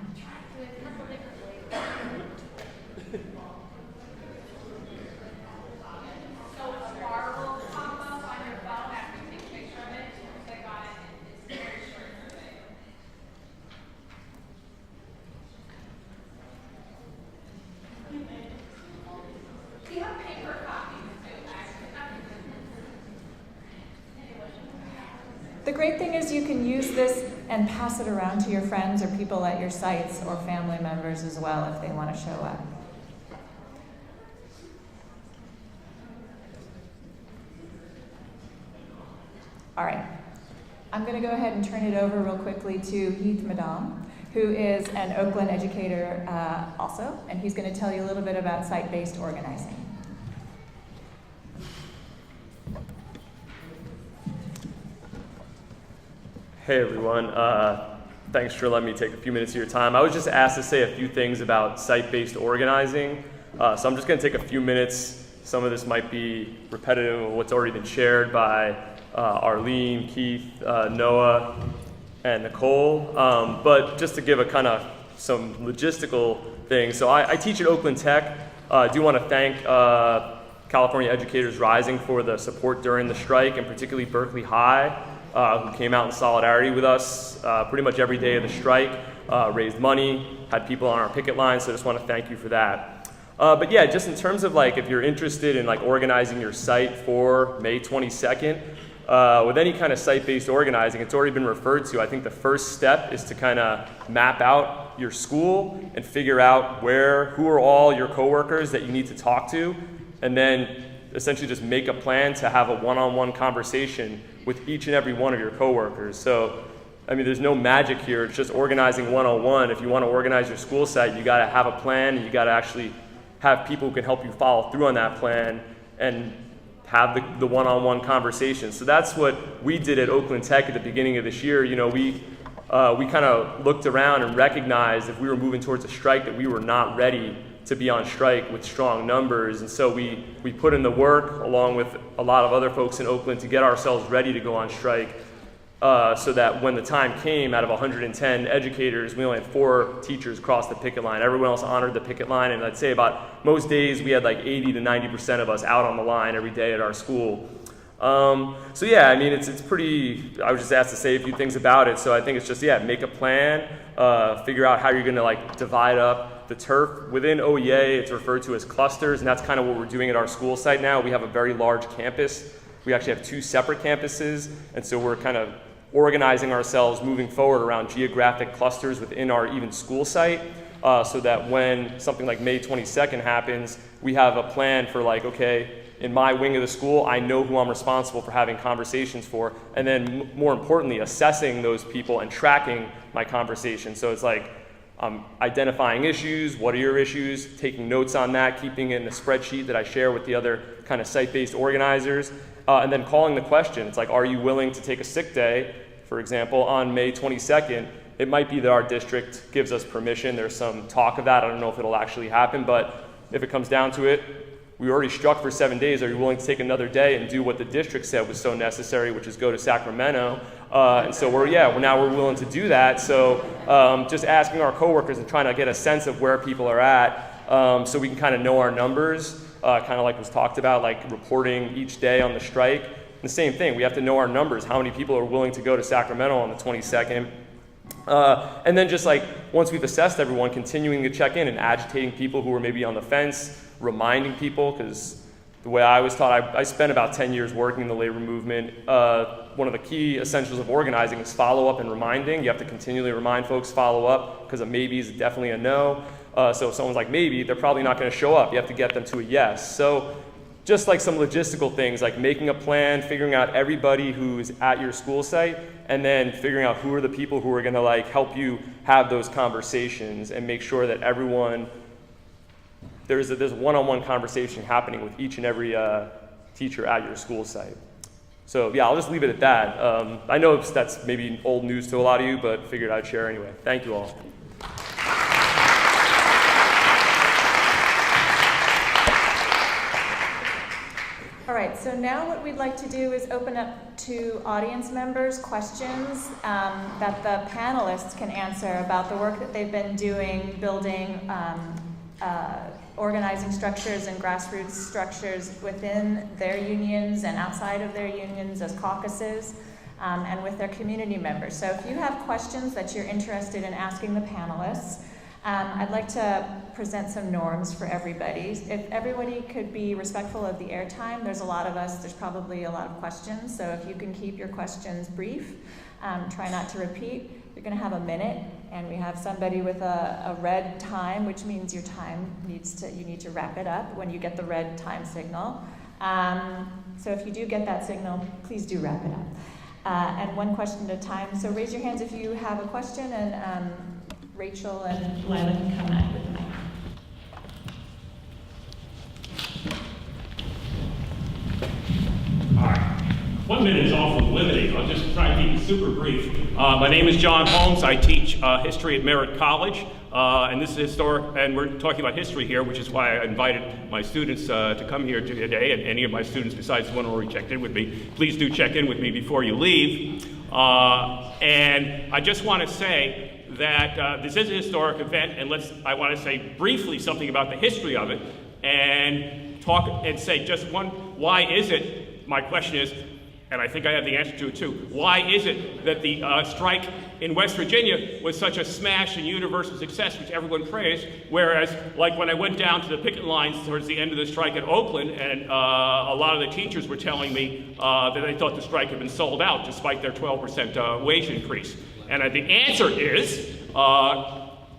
The great thing is you can use this and pass it around to your friends or people at your sites or family members as well if they want to show up. All right. I'm going to go ahead and turn it over real quickly to Heath Madam, who is an Oakland educator also, and he's going to tell you a little bit about site-based organizing. Hey everyone, thanks for letting me take a few minutes of your time. I was just asked to say a few things about site-based organizing, so I'm just going to take a few minutes. Some of this might be repetitive of what's already been shared by Arlene, Keith, Noah, and Nicole, but just to give a kind of some logistical things. So I teach at Oakland Tech. I do want to thank California Educators Rising for the support during the strike, and particularly Berkeley High, who came out in solidarity with us pretty much every day of the strike, raised money, had people on our picket line, so I just want to thank you for that. But yeah, just in terms of like if you're interested in like organizing your site for May 22nd, with any kind of site-based organizing, it's already been referred to. I think the first step is to kind of map out your school and figure out who are all your coworkers that you need to talk to, and then essentially just make a plan to have a one-on-one conversation with each and every one of your coworkers. So, I mean, there's no magic here. It's just organizing one-on-one. If you want to organize your school site, you got to have a plan, and you got to actually have people who can help you follow through on that plan and have the one-on-one conversation. So that's what we did at Oakland Tech at the beginning of this year. You know, we kind of looked around and recognized if we were moving towards a strike that we were not ready to be on strike with strong numbers. And so we put in the work along with a lot of other folks in Oakland to get ourselves ready to go on strike, so that when the time came, out of 110 educators, we only had 4 teachers cross the picket line. Everyone else honored the picket line, and I'd say about most days we had like 80 to 90% of us out on the line every day at our school. So yeah, I mean, it's pretty, I was just asked to say a few things about it. So I think it's just, yeah, make a plan, figure out how you're gonna like divide up the turf. Within OEA, it's referred to as clusters, and that's kind of what we're doing at our school site now. We have a very large campus. We actually have 2 separate campuses, and so we're kind of organizing ourselves moving forward around geographic clusters within our even school site, so that when something like May 22nd happens, we have a plan for like, okay, in my wing of the school, I know who I'm responsible for having conversations for, and then more importantly, assessing those people and tracking my conversation. So it's like, identifying issues, what are your issues, taking notes on that, keeping it in a spreadsheet that I share with the other kind of site-based organizers, and then calling the question. It's like, are you willing to take a sick day, for example, on May 22nd? It might be that our district gives us permission. There's some talk of that. I don't know if it'll actually happen, but if it comes down to it, we already struck for 7 days. Are you willing to take another day and do what the district said was so necessary, which is go to Sacramento? And so now we're willing to do that. So just asking our coworkers and trying to get a sense of where people are at, so we can kind of know our numbers, kind of like was talked about, like reporting each day on the strike. The same thing, we have to know our numbers, how many people are willing to go to Sacramento on the 22nd. And then just like once we've assessed everyone, continuing to check in and agitating people who are maybe on the fence, reminding people, because the way I was taught, I spent about 10 years working in the labor movement. One of the key essentials of organizing is follow up and reminding. You have to continually remind folks, follow up, because a maybe is definitely a no. So if someone's like maybe, they're probably not going to show up. You have to get them to a yes. So just like some logistical things, like making a plan, figuring out everybody who's at your school site, and then figuring out who are the people who are going to like help you have those conversations and make sure that everyone, there's a one-on-one conversation happening with each and every teacher at your school site. So yeah, I'll just leave it at that. I know that's maybe old news to a lot of you, but figured I'd share anyway. Thank you all. All right, so now what we'd like to do is open up to audience members questions that the panelists can answer about the work that they've been doing, building organizing structures and grassroots structures within their unions and outside of their unions as caucuses, and with their community members. So if you have questions that you're interested in asking the panelists, I'd like to present some norms for everybody. If everybody could be respectful of the airtime, there's a lot of us, there's probably a lot of questions, so if you can keep your questions brief, try not to repeat. You're going to have a minute, and we have somebody with a red time, which means your time you need to wrap it up when you get the red time signal. So if you do get that signal, please do wrap it up. And one question at a time. So raise your hands if you have a question, and Rachel and Lila can come back with the mic. All right. 1 minute is awfully limiting. I'll just try to keep it super brief. My name is John Holmes. I teach history at Merritt College, and this is historic. And we're talking about history here, which is why I invited my students to come here today. And any of my students, besides the one who already checked in with me, please do check in with me before you leave. And I just want to say that this is a historic event, and I want to say briefly something about the history of it, and talk and say just why is it? My question is, and I think I have the answer to it too. Why is it that the strike in West Virginia was such a smash and universal success, which everyone praised, whereas like when I went down to the picket lines towards the end of the strike at Oakland, and a lot of the teachers were telling me that they thought the strike had been sold out despite their 12% wage increase. And the answer is,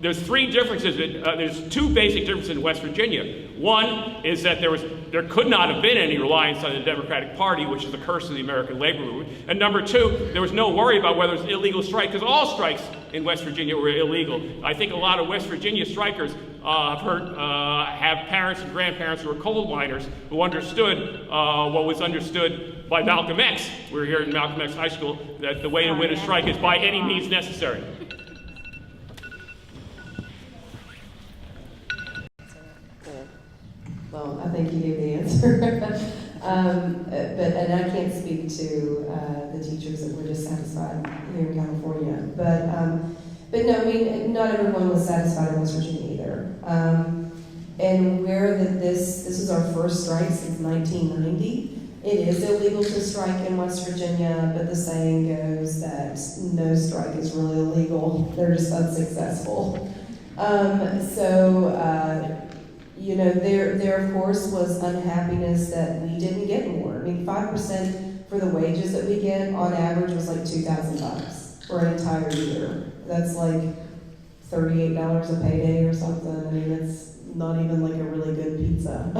there's three differences. There's two basic differences in West Virginia. One is that there could not have been any reliance on the Democratic Party, which is the curse of the American labor movement. And number two, there was no worry about whether it was an illegal strike, because all strikes in West Virginia were illegal. I think a lot of West Virginia strikers have parents and grandparents who were coal miners who understood what was understood by Malcolm X. We were here in Malcolm X High School, that the way to win a strike is by any means necessary. Well, I think you gave the answer. And I can't speak to the teachers that were dissatisfied here in California. But no, I mean, not everyone was satisfied in West Virginia either. And this is our first strike since 1990. It is illegal to strike in West Virginia, but the saying goes that no strike is really illegal. They're just unsuccessful. You know, there of course was unhappiness that we didn't get more. I mean, 5% for the wages that we get on average was like $2,000 for an entire year. That's like $38 a payday or something. I mean, it's not even like a really good pizza.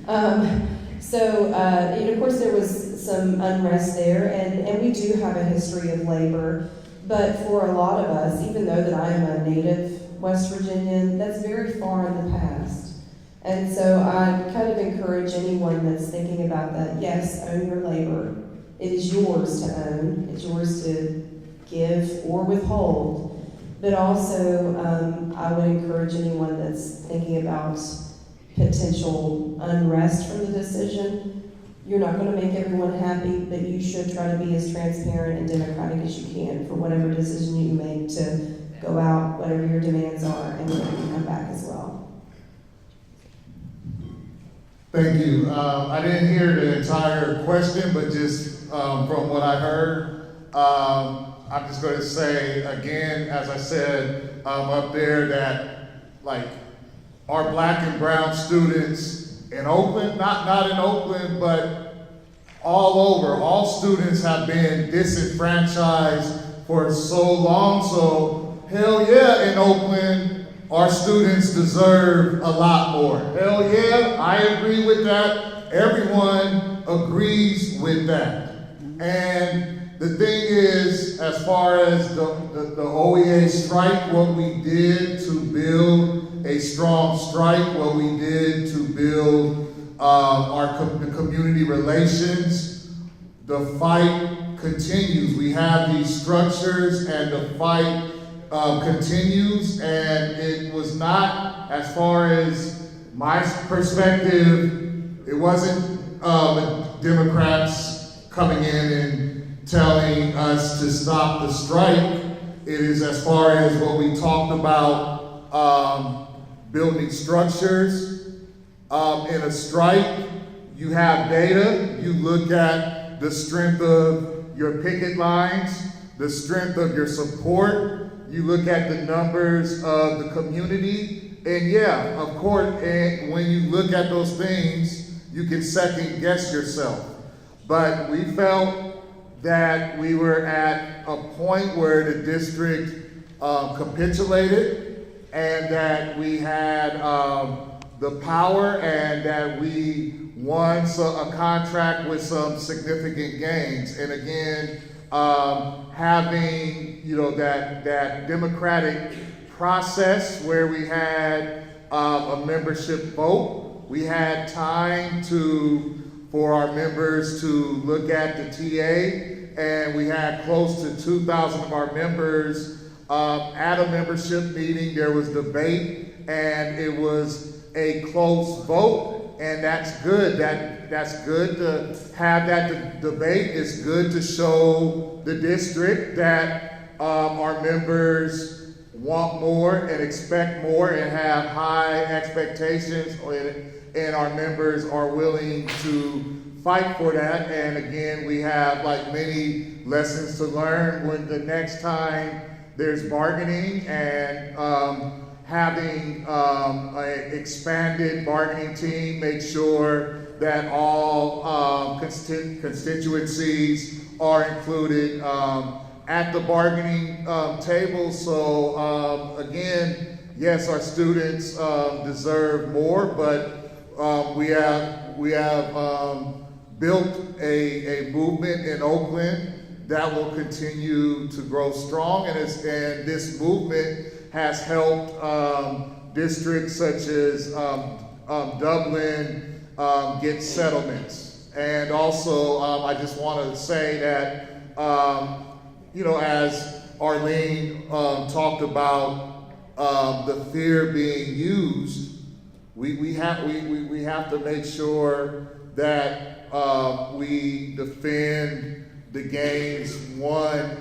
And of course there was some unrest there, and we do have a history of labor, but for a lot of us, even though that I am a native West Virginian, that's very far in the past. And so I kind of encourage anyone that's thinking about that, yes, own your labor. It is yours to own. It's yours to give or withhold. But also, I would encourage anyone that's thinking about potential unrest from the decision. You're not going to make everyone happy, but you should try to be as transparent and democratic as you can for whatever decision you make to go out, whatever your demands are, and then you can come back as well. Thank you. I didn't hear the entire question, but just from what I heard, I'm just going to say again, as I said up there, that like our black and brown students in Oakland, not in Oakland, but all over, all students have been disenfranchised for so long. So hell yeah, in Oakland, our students deserve a lot more. Hell yeah, I agree with that. Everyone agrees with that. And the thing is, as far as the OEA strike, what we did to build a strong strike, what we did to build the community relations, the fight continues. We have these structures and the fight continues, and it was not, as far as my perspective, it wasn't Democrats coming in and telling us to stop the strike. It is as far as what we talked about, building structures. In a strike, you have data. You look at the strength of your picket lines, the strength of your support. You look at the numbers of the community. And yeah, of course, and when you look at those things, you can second guess yourself. But we felt that we were at a point where the district capitulated, and that we had the power, and that we won a contract with some significant gains. And again, having that democratic process where we had a membership vote, we had time for our members to look at the TA, and we had close to 2,000 of our members at a membership meeting. There was debate, and it was a close vote, and that's good. That's good to have that debate. It's good to show the district that our members want more and expect more and have high expectations, and our members are willing to fight for that. And again, we have like many lessons to learn when the next time there's bargaining, and having an expanded bargaining team, make sure that all constituencies are included at the bargaining table. So again, yes, our students deserve more, but we have built a movement in Oakland that will continue to grow strong, and this movement has helped districts such as Dublin get settlements. And also, I just want to say that, as Arlene talked about the fear being used, we have to make sure that we defend the gains won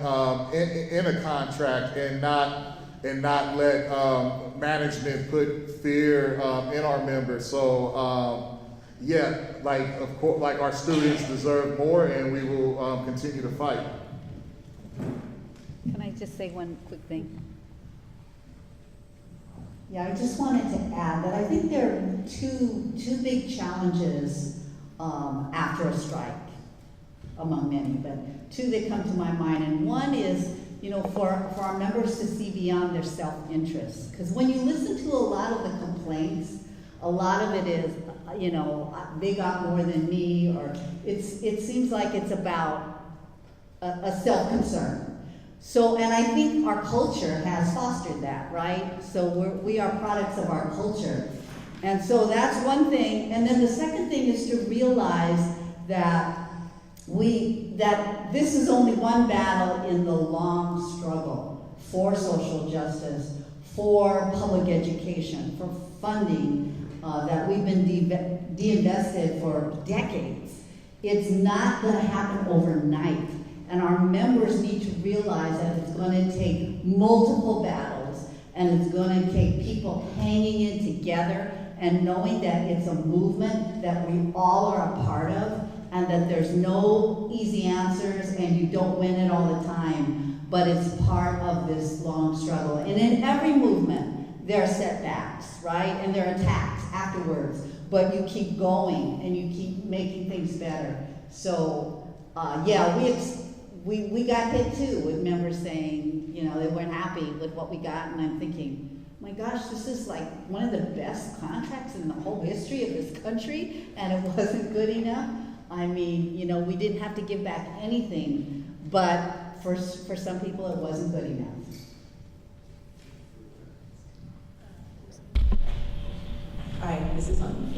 in a contract, and not let management put fear in our members. So of course, like our students deserve more, and we will continue to fight. Can I just say one quick thing? Yeah, I just wanted to add that I think there are two big challenges after a strike, among many, but two that come to my mind. And one is, for our members to see beyond their self-interest. Because when you listen to a lot of the complaints, a lot of it is, they got more than me, or it seems like it's about a self-concern. So, and I think our culture has fostered that, right? So we are products of our culture. And so that's one thing. And then the second thing is to realize that this is only one battle in the long struggle for social justice, for public education, for funding that we've been de-invested for decades. It's not going to happen overnight. And our members need to realize that it's going to take multiple battles, and it's going to take people hanging in together and knowing that it's a movement that we all are a part of, and that there's no easy answers, and you don't win it all the time. but it's part of this long struggle. And in every movement, there are setbacks, right? And there are attacks afterwards, but you keep going and you keep making things better. So, yeah, we got hit too with members saying, you know, they weren't happy with what we got, and I'm thinking, my gosh, this is like one of the best contracts in the whole history of this country, and it wasn't good enough. I mean, you know, we didn't have to give back anything, but for some people it wasn't good enough. Hi, this is on.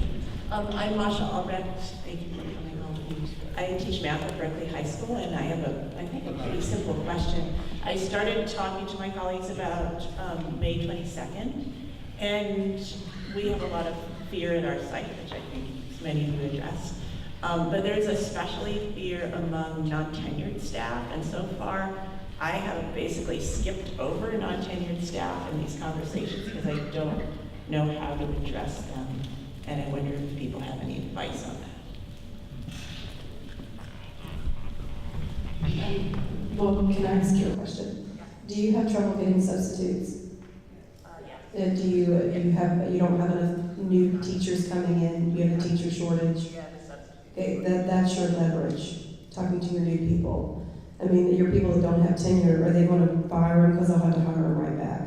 I'm Masha Albrecht. Thank you for coming on. I teach math at Berkeley High School, and I have I think a pretty simple question. I started talking to my colleagues about May 22nd, and we have a lot of fear at our site, which I think many of you addressed. But there's especially fear among non-tenured staff, and so far I have basically skipped over non-tenured staff in these conversations because I don't know how to address them, and I wonder if people have any advice on that. Well, can I ask you a question? Do you have trouble getting substitutes? Yes. Do you don't have enough new teachers coming in? You have a teacher shortage? Yeah, the substitute. Okay, that's your leverage, talking to your new people. I mean, your people that don't have tenure, are they going to fire them because they'll have to hire them right back?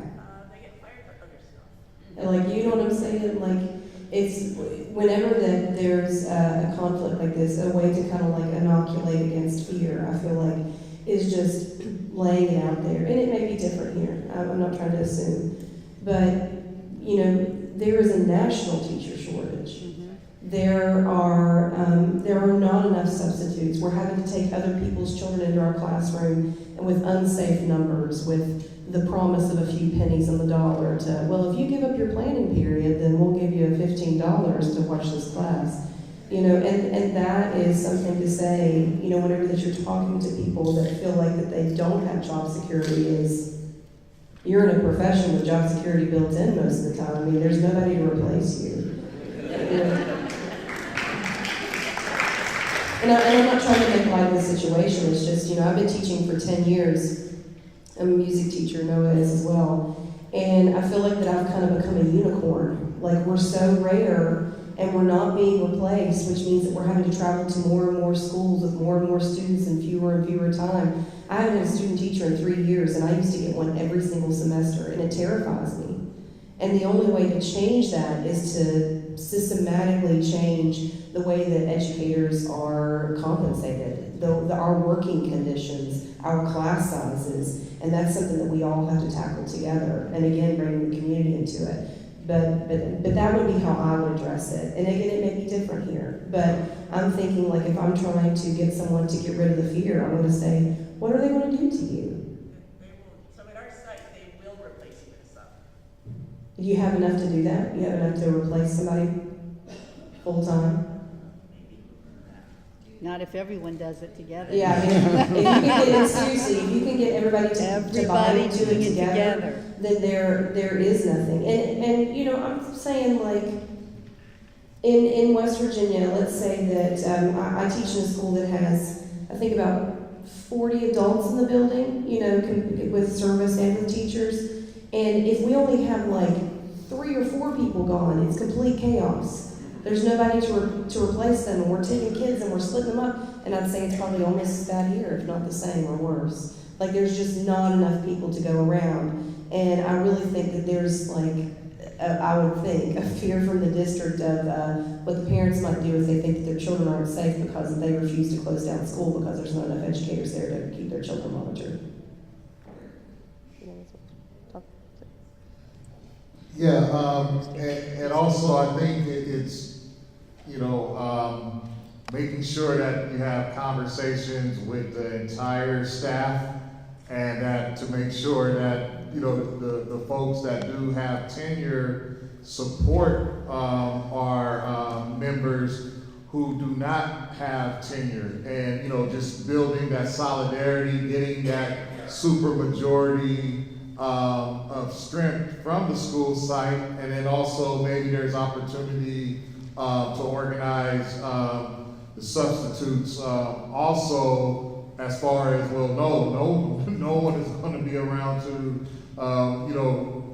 They get fired for other stuff. And like, you know what I'm saying? Like, it's whenever that there's a conflict like this, a way to kind of like inoculate against fear, I feel like is just laying it out there. And it may be different here. I'm not trying to assume, but you know, there is a national teacher shortage. There are not enough substitutes. We're having to take other people's children into our classroom, and with unsafe numbers, with the promise of a few pennies on the dollar to, well, if you give up your planning period, then we'll give you $15 to watch this class. You know, and that is something to say, you know, whenever that you're talking to people that feel like that they don't have job security, is you're in a profession with job security built in most of the time. I mean, there's nobody to replace you. You know? And I'm not trying to make light of the situation. It's just, you know, I've been teaching for 10 years. I'm a music teacher, Noah is as well. And I feel like that I've kind of become a unicorn. Like, we're so rare and we're not being replaced, which means that we're having to travel to more and more schools with more and more students in fewer and fewer time. I haven't had a student teacher in 3 years, and I used to get one every single semester, and it terrifies me. And the only way to change that is to systematically change the way that educators are compensated, our working conditions, our class sizes, and that's something that we all have to tackle together, and again, bring the community into it. But that would be how I would address it. And again, it may be different here, but I'm thinking, like, if I'm trying to get someone to get rid of the fear, I'm going to say, what are they going to do to you? They will. So at our site, they will replace you with some. Do you have enough to do that? You have enough to replace somebody full time? Not if everyone does it together. Yeah, I mean, if you can get, seriously, if you can get everybody to buy into it together, then there is nothing. And you know, I'm saying, like, in West Virginia, let's say that I teach in a school that has, I think, about 40 adults in the building, you know, with service and with teachers. And if we only have like 3 or 4 people gone, it's complete chaos. There's nobody to replace them, and we're taking kids and we're splitting them up. And I'd say it's probably almost as bad here, if not the same or worse. Like, there's just not enough people to go around. And I really think that there's, like, I would think, a fear from the district of what the parents might do if they think that their children aren't safe because they refuse to close down school because there's not enough educators there to keep their children monitored. Yeah, and also I think it's, you know, making sure that you have conversations with the entire staff, and that to make sure that, you know, the folks that do have tenure support our members who do not have tenure, and, you know, just building that solidarity, getting that super majority of strength from the school site, and then also maybe there's opportunity to organize the substitutes also as far as, well, no one is going to be around to,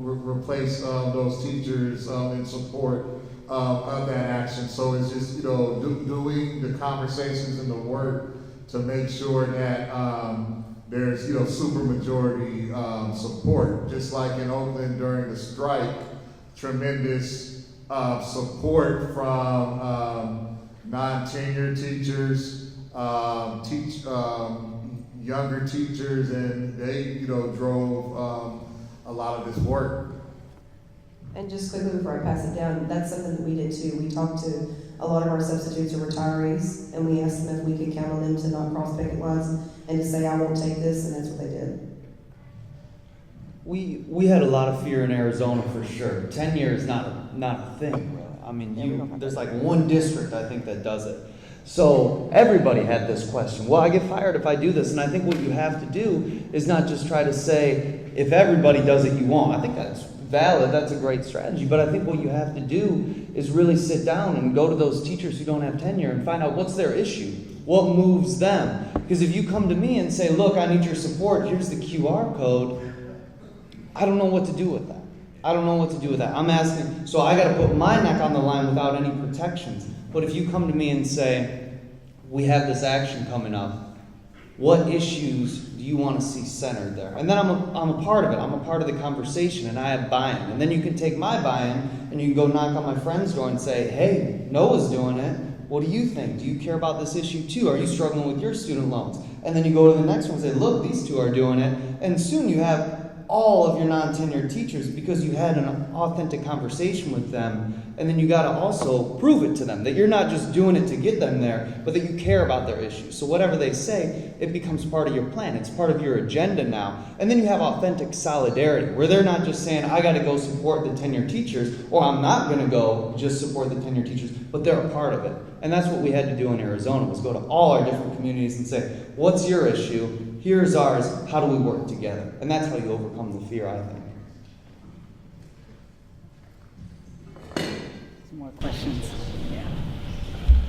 replace those teachers in support of that action. So it's just, doing the conversations and the work to make sure that there's, supermajority support. Just like in Oakland during the strike, tremendous support from non-tenured teachers, younger teachers, and they, drove a lot of this work. And just quickly before I pass it down, that's something that we did too. We talked to a lot of our substitutes or retirees, and we asked them if we could count on them to not cross picket lines and to say, I won't take this, and that's what they did. We had a lot of fear in Arizona for sure. Tenure is not a thing, bro. I mean, there's like one district I think that does it. So everybody had this question. Well, I get fired if I do this, and I think what you have to do is not just try to say if everybody does it, you won't. I think that's valid. That's a great strategy. But I think what you have to do is really sit down and go to those teachers who don't have tenure and find out what's their issue. What moves them? Because if you come to me and say, look, I need your support, here's the QR code, I don't know what to do with that. I'm asking, so I got to put my neck on the line without any protections. But if you come to me and say, we have this action coming up, what issues do you want to see centered there? And then I'm a part of it. I'm a part of the conversation, and I have buy-in. And then you can take my buy-in, and you can go knock on my friend's door and say, hey, Noah's doing it. What do you think? Do you care about this issue too? Are you struggling with your student loans? And then you go to the next one and say, look, these two are doing it. And soon you have all of your non-tenured teachers because you had an authentic conversation with them. And then you got to also prove it to them that you're not just doing it to get them there, but that you care about their issues. So whatever they say, it becomes part of your plan. It's part of your agenda now. And then you have authentic solidarity where they're not just saying, I got to go support the tenured teachers, or I'm not going to go just support the tenured teachers, but they're a part of it. And that's what we had to do in Arizona, was go to all our different communities and say, what's your issue? Here's ours. How do we work together? And that's how you overcome the fear, I think. More questions? Yeah.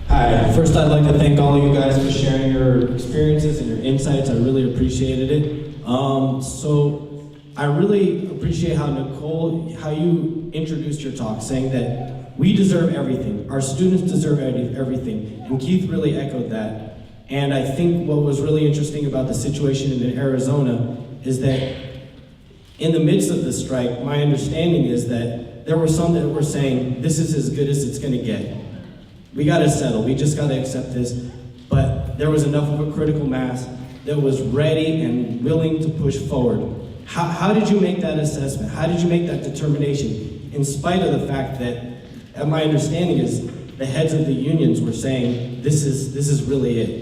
Hi. First, I'd like to thank all of you guys for sharing your experiences and your insights. I really appreciated it. So I really appreciate how you introduced your talk, saying that we deserve everything. Our students deserve everything. And Keith really echoed that. And I think what was really interesting about the situation in Arizona is that in the midst of the strike, my understanding is that there were some that were saying, this is as good as it's going to get. We got to settle. We just got to accept this. But there was enough of a critical mass that was ready and willing to push forward. How did you make that assessment? How did you make that determination, in spite of the fact that, my understanding is, the heads of the unions were saying, this is really it?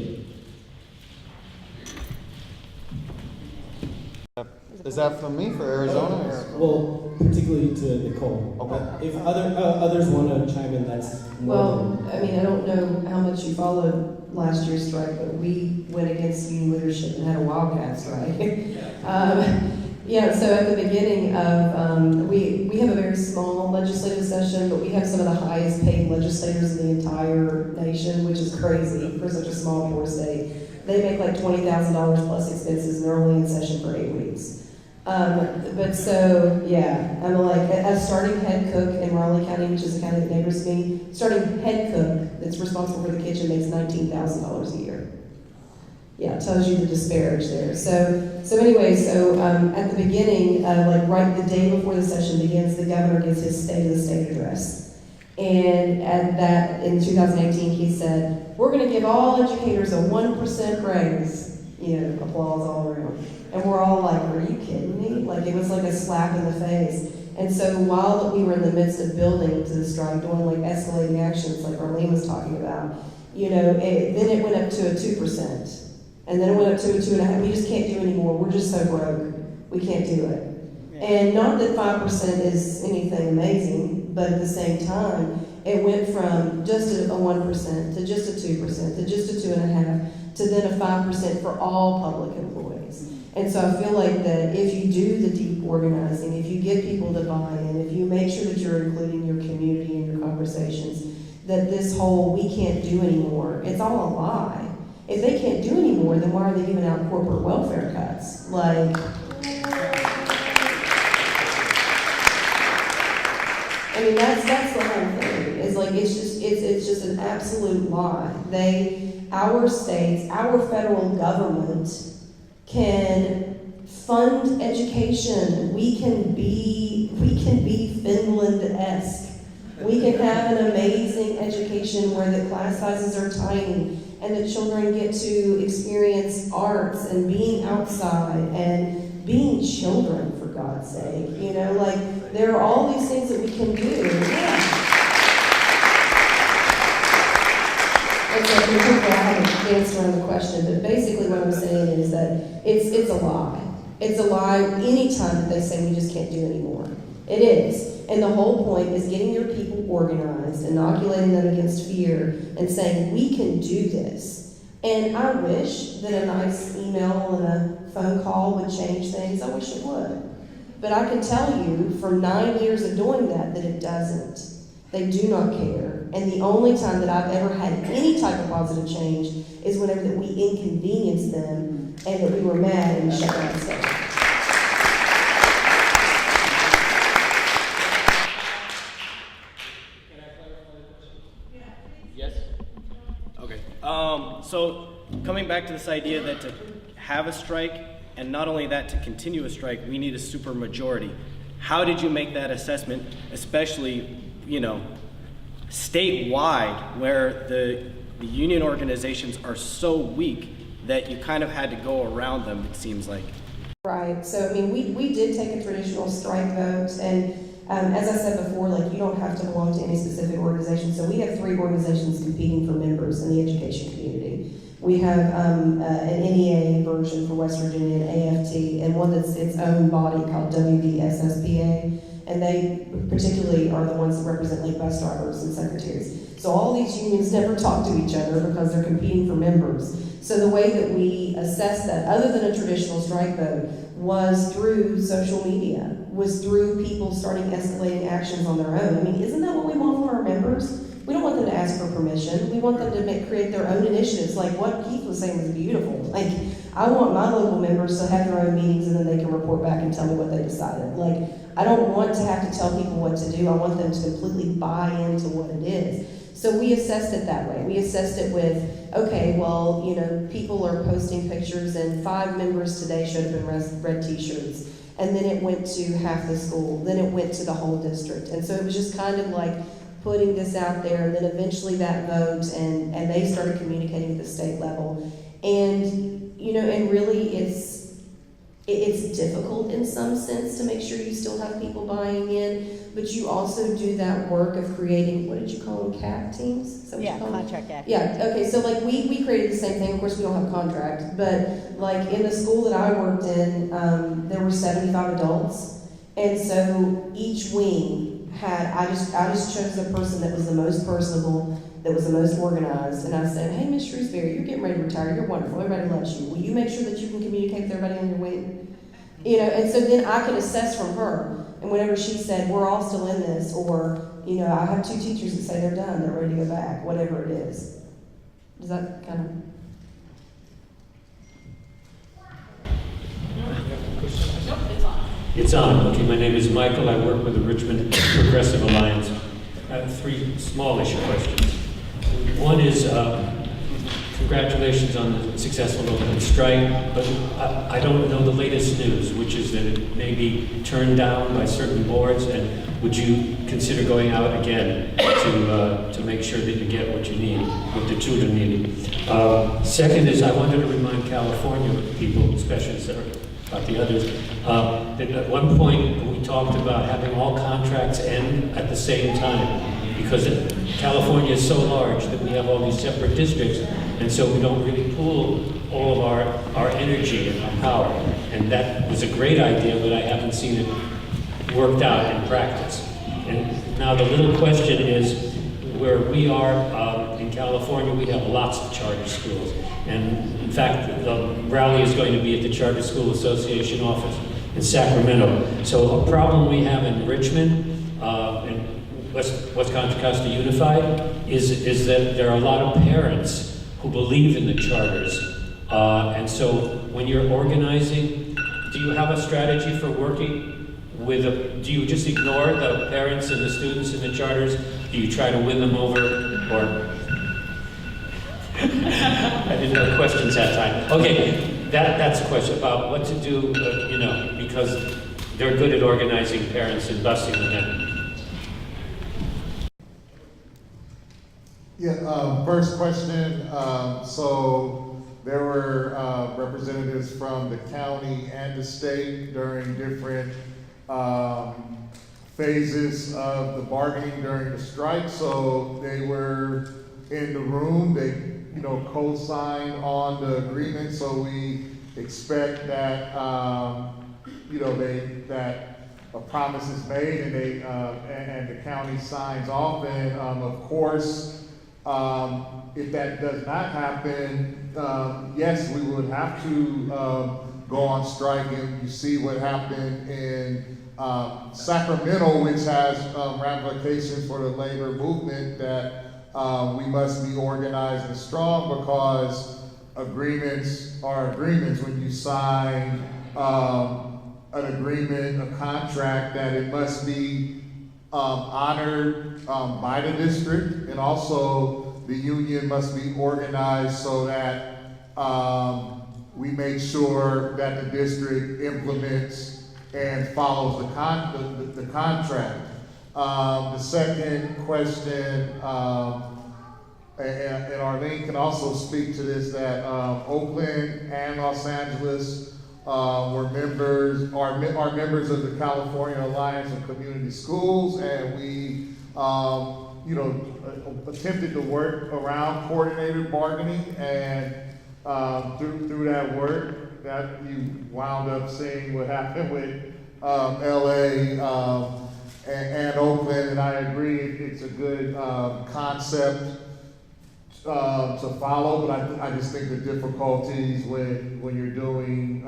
Is that from me for Arizona? Well, particularly to Nicole. Okay. If others want to chime in, that's Well, I mean, I don't know how much you followed last year's strike, but we went against union leadership and had a wildcat strike. So at the beginning of, we have a very small legislative session, but we have some of the highest paid legislators in the entire nation, which is crazy for such a small, poor state. They make like $20,000 plus expenses, and they're only in session for 8 weeks. But so, yeah, I'm like, a starting head cook in Raleigh County, which is the county that neighbors me, starting head cook that's responsible for the kitchen makes $19,000 a year. Yeah, it tells you the disparage there. So anyway, at the beginning, like right the day before the session begins, the governor gives his State of the State address. And at that, in 2018, he said, we're going to give all educators a 1% raise. Applause all around. And we're all like, are you kidding me? Like, it was like a slap in the face. And so while we were in the midst of building to the strike, doing like escalating actions like Arlene was talking about, then it went up to a 2%. And then it went up to a 2.5%. We just can't do anymore. We're just so broke. We can't do it. And not that 5% is anything amazing, but at the same time, it went from just a 1% to just a 2% to just a 2.5% to then a 5% for all public employees. And so I feel like that if you do the deep organizing, if you get people to buy in, if you make sure that you're including your community in your conversations, that this whole we can't do anymore, it's all a lie. If they can't do any more, then why are they giving out corporate welfare cuts? Like, I mean, that's the whole thing. It's like, it's just an absolute lie. Our states, our federal government can fund education. We can be Finland-esque. We can have an amazing education where the class sizes are tiny and the children get to experience arts and being outside and being children, for God's sake. You know, like, there are all these things that we can do. Yeah. Okay, I haven't answered the question, but basically what I'm saying is that it's a lie. It's a lie anytime that they say we just can't do anymore. It is. And the whole point is getting your people organized, inoculating them against fear, and saying, we can do this. And I wish that a nice email and a phone call would change things. I wish it would. But I can tell you, for 9 years of doing that it doesn't. They do not care. And the only time that I've ever had any type of positive change is whenever that we inconvenienced them and that we were mad and shut down stuff. Yes? Okay. So coming back to this idea that to have a strike, and not only that, to continue a strike, we need a super majority. How did you make that assessment, especially, statewide, where the union organizations are so weak that you kind of had to go around them, it seems like? Right. So, I mean, we did take a traditional strike vote, and as I said before, like, you don't have to belong to any specific organization. So we have 3 organizations competing for members in the education community. We have an NEA version for West Virginia, an AFT, and one that's its own body called WVSSPA. And they particularly are the ones that represent like bus drivers and secretaries. So all these unions never talk to each other because they're competing for members. So the way that we assess that, other than a traditional strike vote, was through social media, was through people starting escalating actions on their own. I mean, isn't that what we want from our members? We don't want them to ask for permission. We want them to create their own initiatives. Like what Keith was saying was beautiful. Like, I want my local members to have their own meetings and then they can report back and tell me what they decided. Like, I don't want to have to tell people what to do. I want them to completely buy into what it is. So we assessed it that way. We assessed it with, okay, well, people are posting pictures and 5 members today showed up in red t-shirts. And then it went to half the school. Then it went to the whole district. And so it was just kind of like putting this out there, and then eventually that vote, and they started communicating at the state level. And, and really it's difficult in some sense to make sure you still have people buying in, but you also do that work of creating, what did you call them, CAP teams? Is that what you call them? Contract act. Yeah, okay, so like we created the same thing. Of course, we don't have a contract, but like in the school that I worked in, there were 75 adults, and so each wing had, I just chose the person that was the most personable, that was the most organized, and I said, hey, Miss Shrewsbury, you're getting ready to retire, you're wonderful, everybody loves you. Will you make sure that you can communicate with everybody on your wing? And so then I could assess from her, and whenever she said, we're all still in this, or, I have 2 teachers that say they're done, they're ready to go back, whatever it is. Does that kind of... It's on. Okay, my name is Michael. I work with the Richmond Progressive Alliance. I have 3 smallish questions. One is, congratulations on the successful open strike, but I don't know the latest news, which is that it may be turned down by certain boards, and would you consider going out again to make sure that you get what you need, what the children need? Second is, I wanted to remind California people, especially about the others, that at one point we talked about having all contracts end at the same time, because California is so large that we have all these separate districts, and so we don't really pool all of our energy and our power. And that was a great idea, but I haven't seen it worked out in practice. And now the little question is, where we are in California, we have lots of charter schools. And in fact, the rally is going to be at the Charter School Association office in Sacramento. So a problem we have in Richmond, and West Contra Costa Unified, is that there are a lot of parents who believe in the charters. And so when you're organizing, do you have a strategy for working with do you just ignore the parents and the students in the charters? Do you try to win them over, or? I didn't know questions that time. Okay, that's a question about what to do, because they're good at organizing parents and busing them in. Yeah, first question. So there were representatives from the county and the state during different phases of the bargaining during the strike. So they were in the room. They, co-signed on the agreement. So we expect that, that a promise is made and and the county signs off. And of course, if that does not happen, yes, we would have to go on strike. And you see what happened in Sacramento, which has ramifications for the labor movement, that we must be organized and strong, because agreements are agreements. When you sign an agreement, a contract, that it must be honored by the district, and also the union must be organized so that we make sure that the district implements and follows the contract. The second question, and Arlene can also speak to this, that Oakland and Los Angeles are members of the California Alliance of Community Schools, and we attempted to work around coordinated bargaining, and through that work, that you wound up seeing what happened with LA and Oakland. And I agree, it's a good concept to follow, but I just think the difficulties when you're doing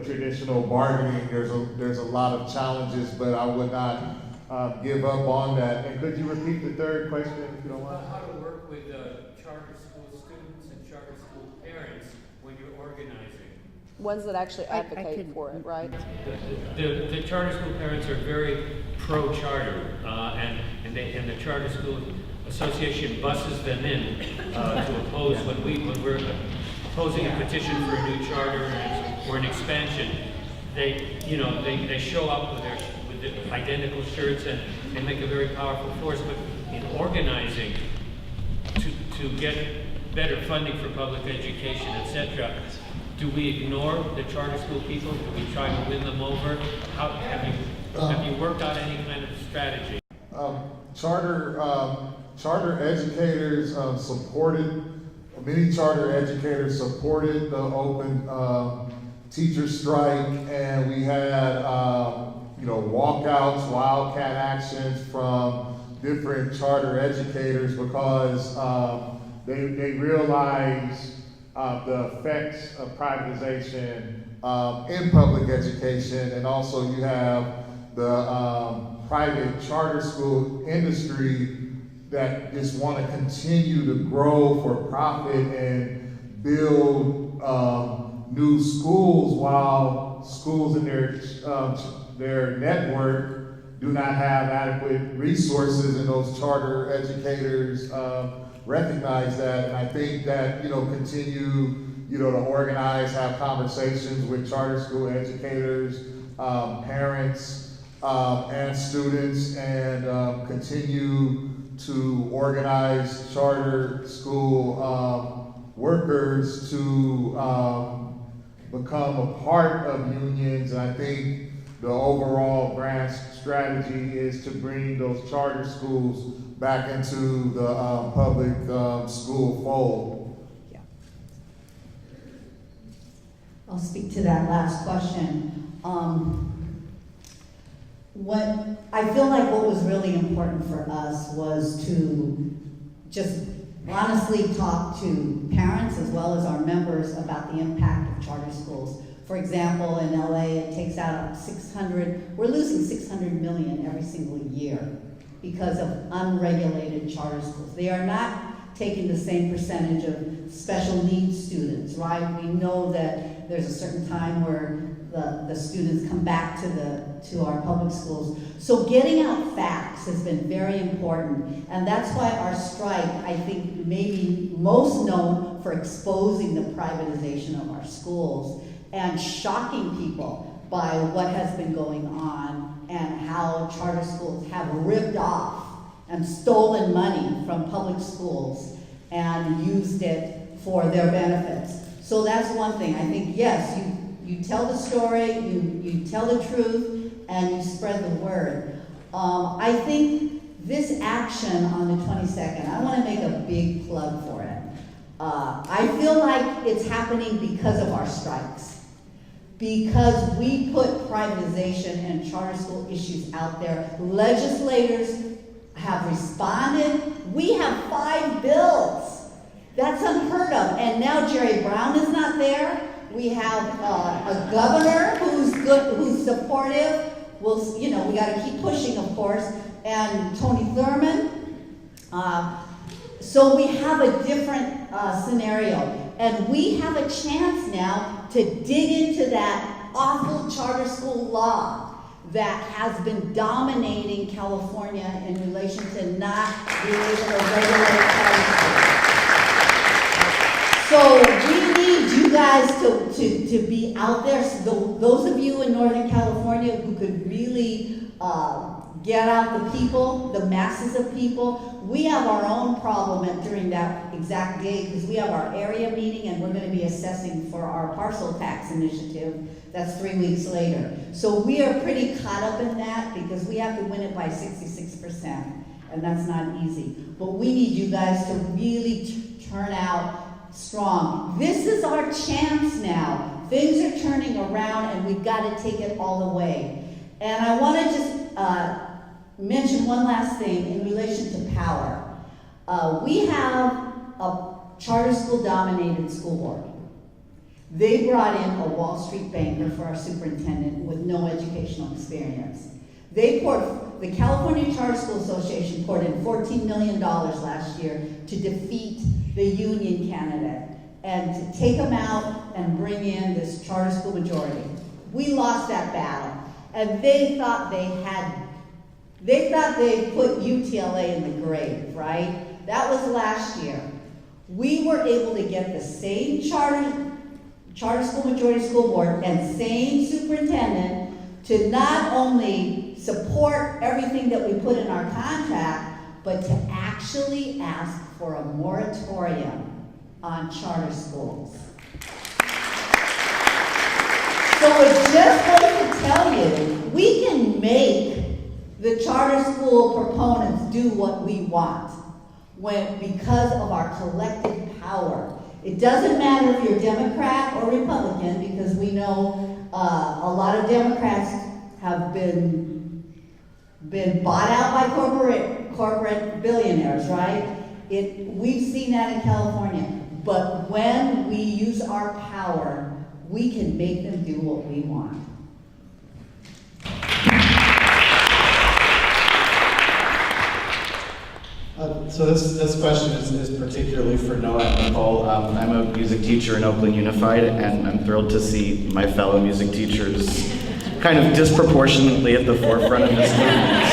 traditional bargaining, there's a lot of challenges, but I would not give up on that. And could you repeat the third question, if you don't mind? How to work with charter school students and charter school parents when you're organizing? Ones that actually advocate for it, right? The charter school parents are very pro-charter, and the charter school association buses them in to oppose when we're opposing a petition for a new charter or an expansion. They show up with the identical shirts, and they make a very powerful force. But in organizing to get better funding for public education, etc., do we ignore the charter school people? Do we try to win them over? Have you worked out any kind of strategy? Charter educators many charter educators supported the open teacher strike, and we had walkouts, wildcat actions from different charter educators, because they realized the effects of privatization in public education. And also you have the private charter school industry that just want to continue to grow for profit and build new schools, while schools in their network do not have adequate resources, and those charter educators recognize that. And I think that, continue, to organize, have conversations with charter school educators, parents, and students, and continue to organize charter school workers to become a part of unions. And I think the overall grant strategy is to bring those charter schools back into the public school fold. Yeah. I'll speak to that last question. I feel like what was really important for us was to just honestly talk to parents as well as our members about the impact of charter schools. For example, in LA, it takes out we're losing $600 million every single year because of unregulated charter schools. They are not taking the same percentage of special needs students, right? We know that there's a certain time where the students come back to our public schools. So getting out facts has been very important, and that's why our strike, I think, maybe most known for exposing the privatization of our schools and shocking people by what has been going on and how charter schools have ripped off and stolen money from public schools and used it for their benefits. So that's one thing. I think, yes, you tell the story, you tell the truth, and you spread the word. I think this action on the 22nd, I want to make a big plug for it. I feel like it's happening because of our strikes. Because we put privatization and charter school issues out there. Legislators have responded. We have 5 bills. That's unheard of. And now Jerry Brown is not there. We have a governor who's good, who's supportive. We got to keep pushing, of course. And Tony Thurman. So we have a different scenario. And we have a chance now to dig into that awful charter school law that has been dominating California in relation to not being able to regulate charter schools. So we need you guys to be out there. So those of you in Northern California who could really get out the people, the masses of people. We have our own problem during that exact day because we have our area meeting and we're going to be assessing for our parcel tax initiative. That's 3 weeks later. So we are pretty caught up in that because we have to win it by 66%, and that's not easy. But we need you guys to really turn out strong. This is our chance now. Things are turning around and we've got to take it all the way. And I want to just mention one last thing in relation to power. We have a charter school dominated school board. They brought in a Wall Street banker for our superintendent with no educational experience. The California Charter School Association poured in $14 million last year to defeat the union candidate and to take them out and bring in this charter school majority. We lost that battle, and they thought they put UTLA in the grave, right? That was last year. We were able to get the same charter school majority school board and same superintendent to not only support everything that we put in our contract, but to actually ask for a moratorium on charter schools. So it just goes to tell you, we can make the charter school proponents do what we want because of our collective power. It doesn't matter if you're Democrat or Republican, because we know a lot of Democrats have been bought out by corporate billionaires, right? We've seen that in California. But when we use our power, we can make them do what we want. So this question is particularly for Noah and Nicole. I'm a music teacher in Oakland Unified, and I'm thrilled to see my fellow music teachers kind of disproportionately at the forefront of this movement.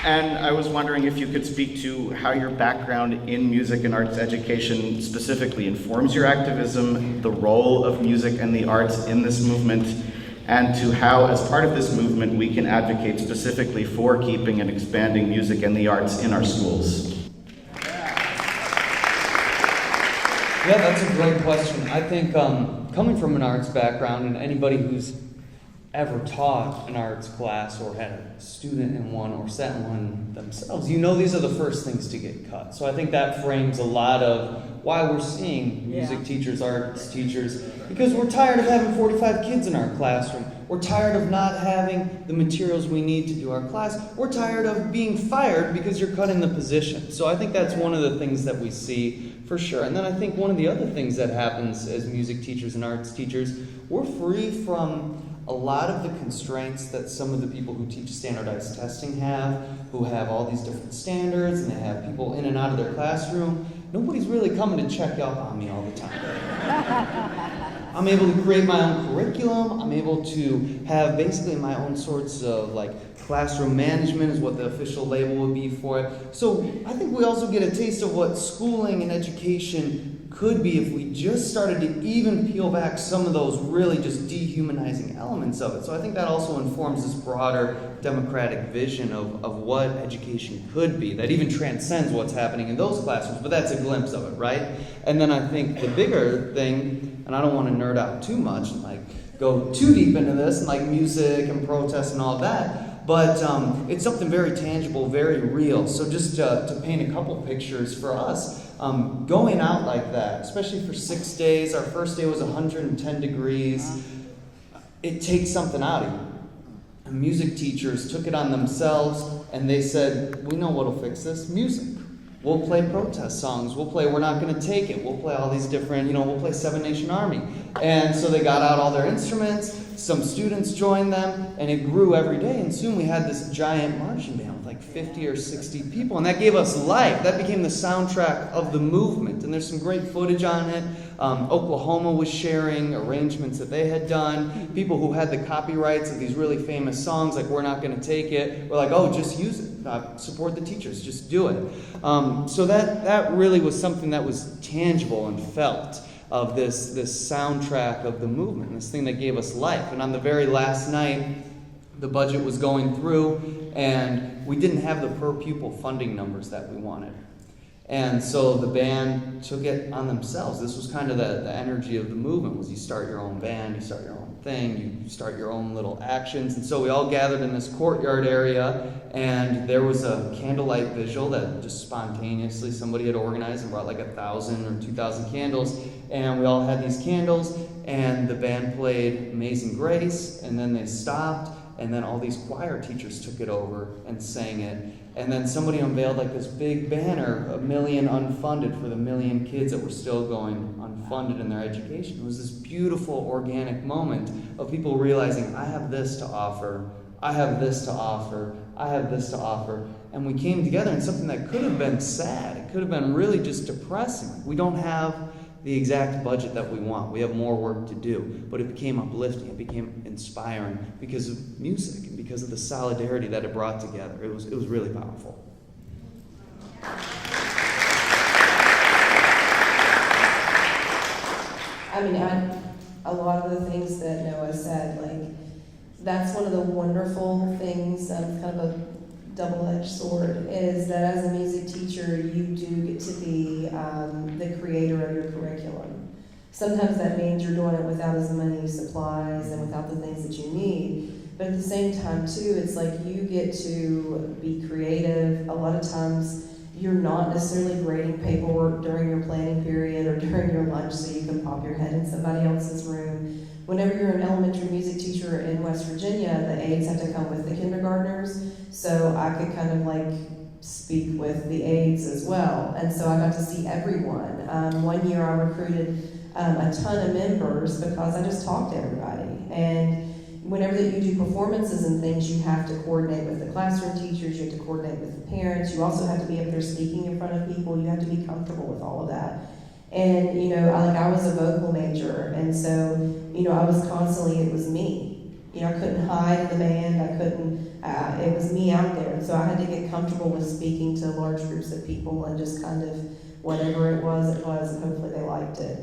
And I was wondering if you could speak to how your background in music and arts education specifically informs your activism, the role of music and the arts in this movement, and to how, as part of this movement, we can advocate specifically for keeping and expanding music and the arts in our schools. Yeah, that's a great question. I think coming from an arts background, and anybody who's ever taught an arts class or had a student in one or sat in one themselves, you know these are the first things to get cut. So I think that frames a lot of why we're seeing music teachers, arts teachers, because we're tired of having 45 kids in our classroom. We're tired of not having the materials we need to do our class. We're tired of being fired because you're cutting the position. So I think that's one of the things that we see for sure. And then I think one of the other things that happens as music teachers and arts teachers, we're free from a a lot of the constraints that some of the people who teach standardized testing have, who have all these different standards and they have people in and out of their classroom, nobody's really coming to check up on me all the time. I'm able to create my own curriculum. I'm able to have basically my own sorts of classroom management is what the official label would be for it. So I think we also get a taste of what schooling and education could be if we just started to even peel back some of those really just dehumanizing elements of it. So I think that also informs this broader democratic vision of what education could be, that even transcends what's happening in those classrooms, but that's a glimpse of it, right? And then I think the bigger thing, and I don't want to nerd out too much and go too deep into this and music and protest and all that, but it's something very tangible, very real. So just to paint a couple pictures for us, going out like that, especially for 6 days, our first day was 110 degrees, it takes something out of you. And music teachers took it on themselves and they said, we know what'll fix this, music. We'll play protest songs, we'll play We're Not Gonna Take It, we'll play all these different, we'll play Seven Nation Army. And so they got out all their instruments, some students joined them, and it grew every day. And soon we had this giant marching band with 50 or 60 people, and that gave us life. That became the soundtrack of the movement, and there's some great footage on it. Oklahoma was sharing arrangements that they had done. People who had the copyrights of these really famous songs, like We're Not Gonna Take It, were like, oh, just use it. Support the teachers, just do it. So that really was something that was tangible and felt, of this soundtrack of the movement, this thing that gave us life. And on the very last night, the budget was going through, and we didn't have the per pupil funding numbers that we wanted. And so the band took it on themselves. This was kind of the energy of the movement, was you start your own band, you start your own thing, you start your own little actions. And so we all gathered in this courtyard area, and there was a candlelight vigil that just spontaneously somebody had organized and brought 1,000 or 2,000 candles. And we all had these candles, and the band played Amazing Grace, and then they stopped, and then all these choir teachers took it over and sang it. And then somebody unveiled this big banner, 1 million unfunded, for the 1 million kids that were still going unfunded in their education. It was this beautiful, organic moment of people realizing, I have this to offer, I have this to offer, I have this to offer. And we came together in something that could have been sad. It could have been really just depressing. We don't have the exact budget that we want. We have more work to do. But it became uplifting. It became inspiring because of music and because of the solidarity that it brought together. It was really powerful. A lot of the things that Noah said, that's one of the wonderful things, kind of a double-edged sword, is that as a music teacher, you do get to be the creator of your curriculum. Sometimes that means you're doing it without as many supplies and without the things that you need. But at the same time, too, it's you get to be creative. A lot of times, you're not necessarily grading paperwork during your planning period or during your lunch so you can pop your head in somebody else's room. Whenever you're an elementary music teacher in West Virginia, the aides have to come with the kindergartners, so I could kind of speak with the aides as well. And so I got to see everyone. One year I recruited a ton of members because I just talked to everybody. And whenever that you do performances and things, you have to coordinate with the classroom teachers, you have to coordinate with the parents, you also have to be up there speaking in front of people, you have to be comfortable with all of that. And, I was a vocal major, and so, I was constantly, it was me. I couldn't hide in the band, it was me out there. And so I had to get comfortable with speaking to large groups of people and just kind of whatever it was, and hopefully they liked it.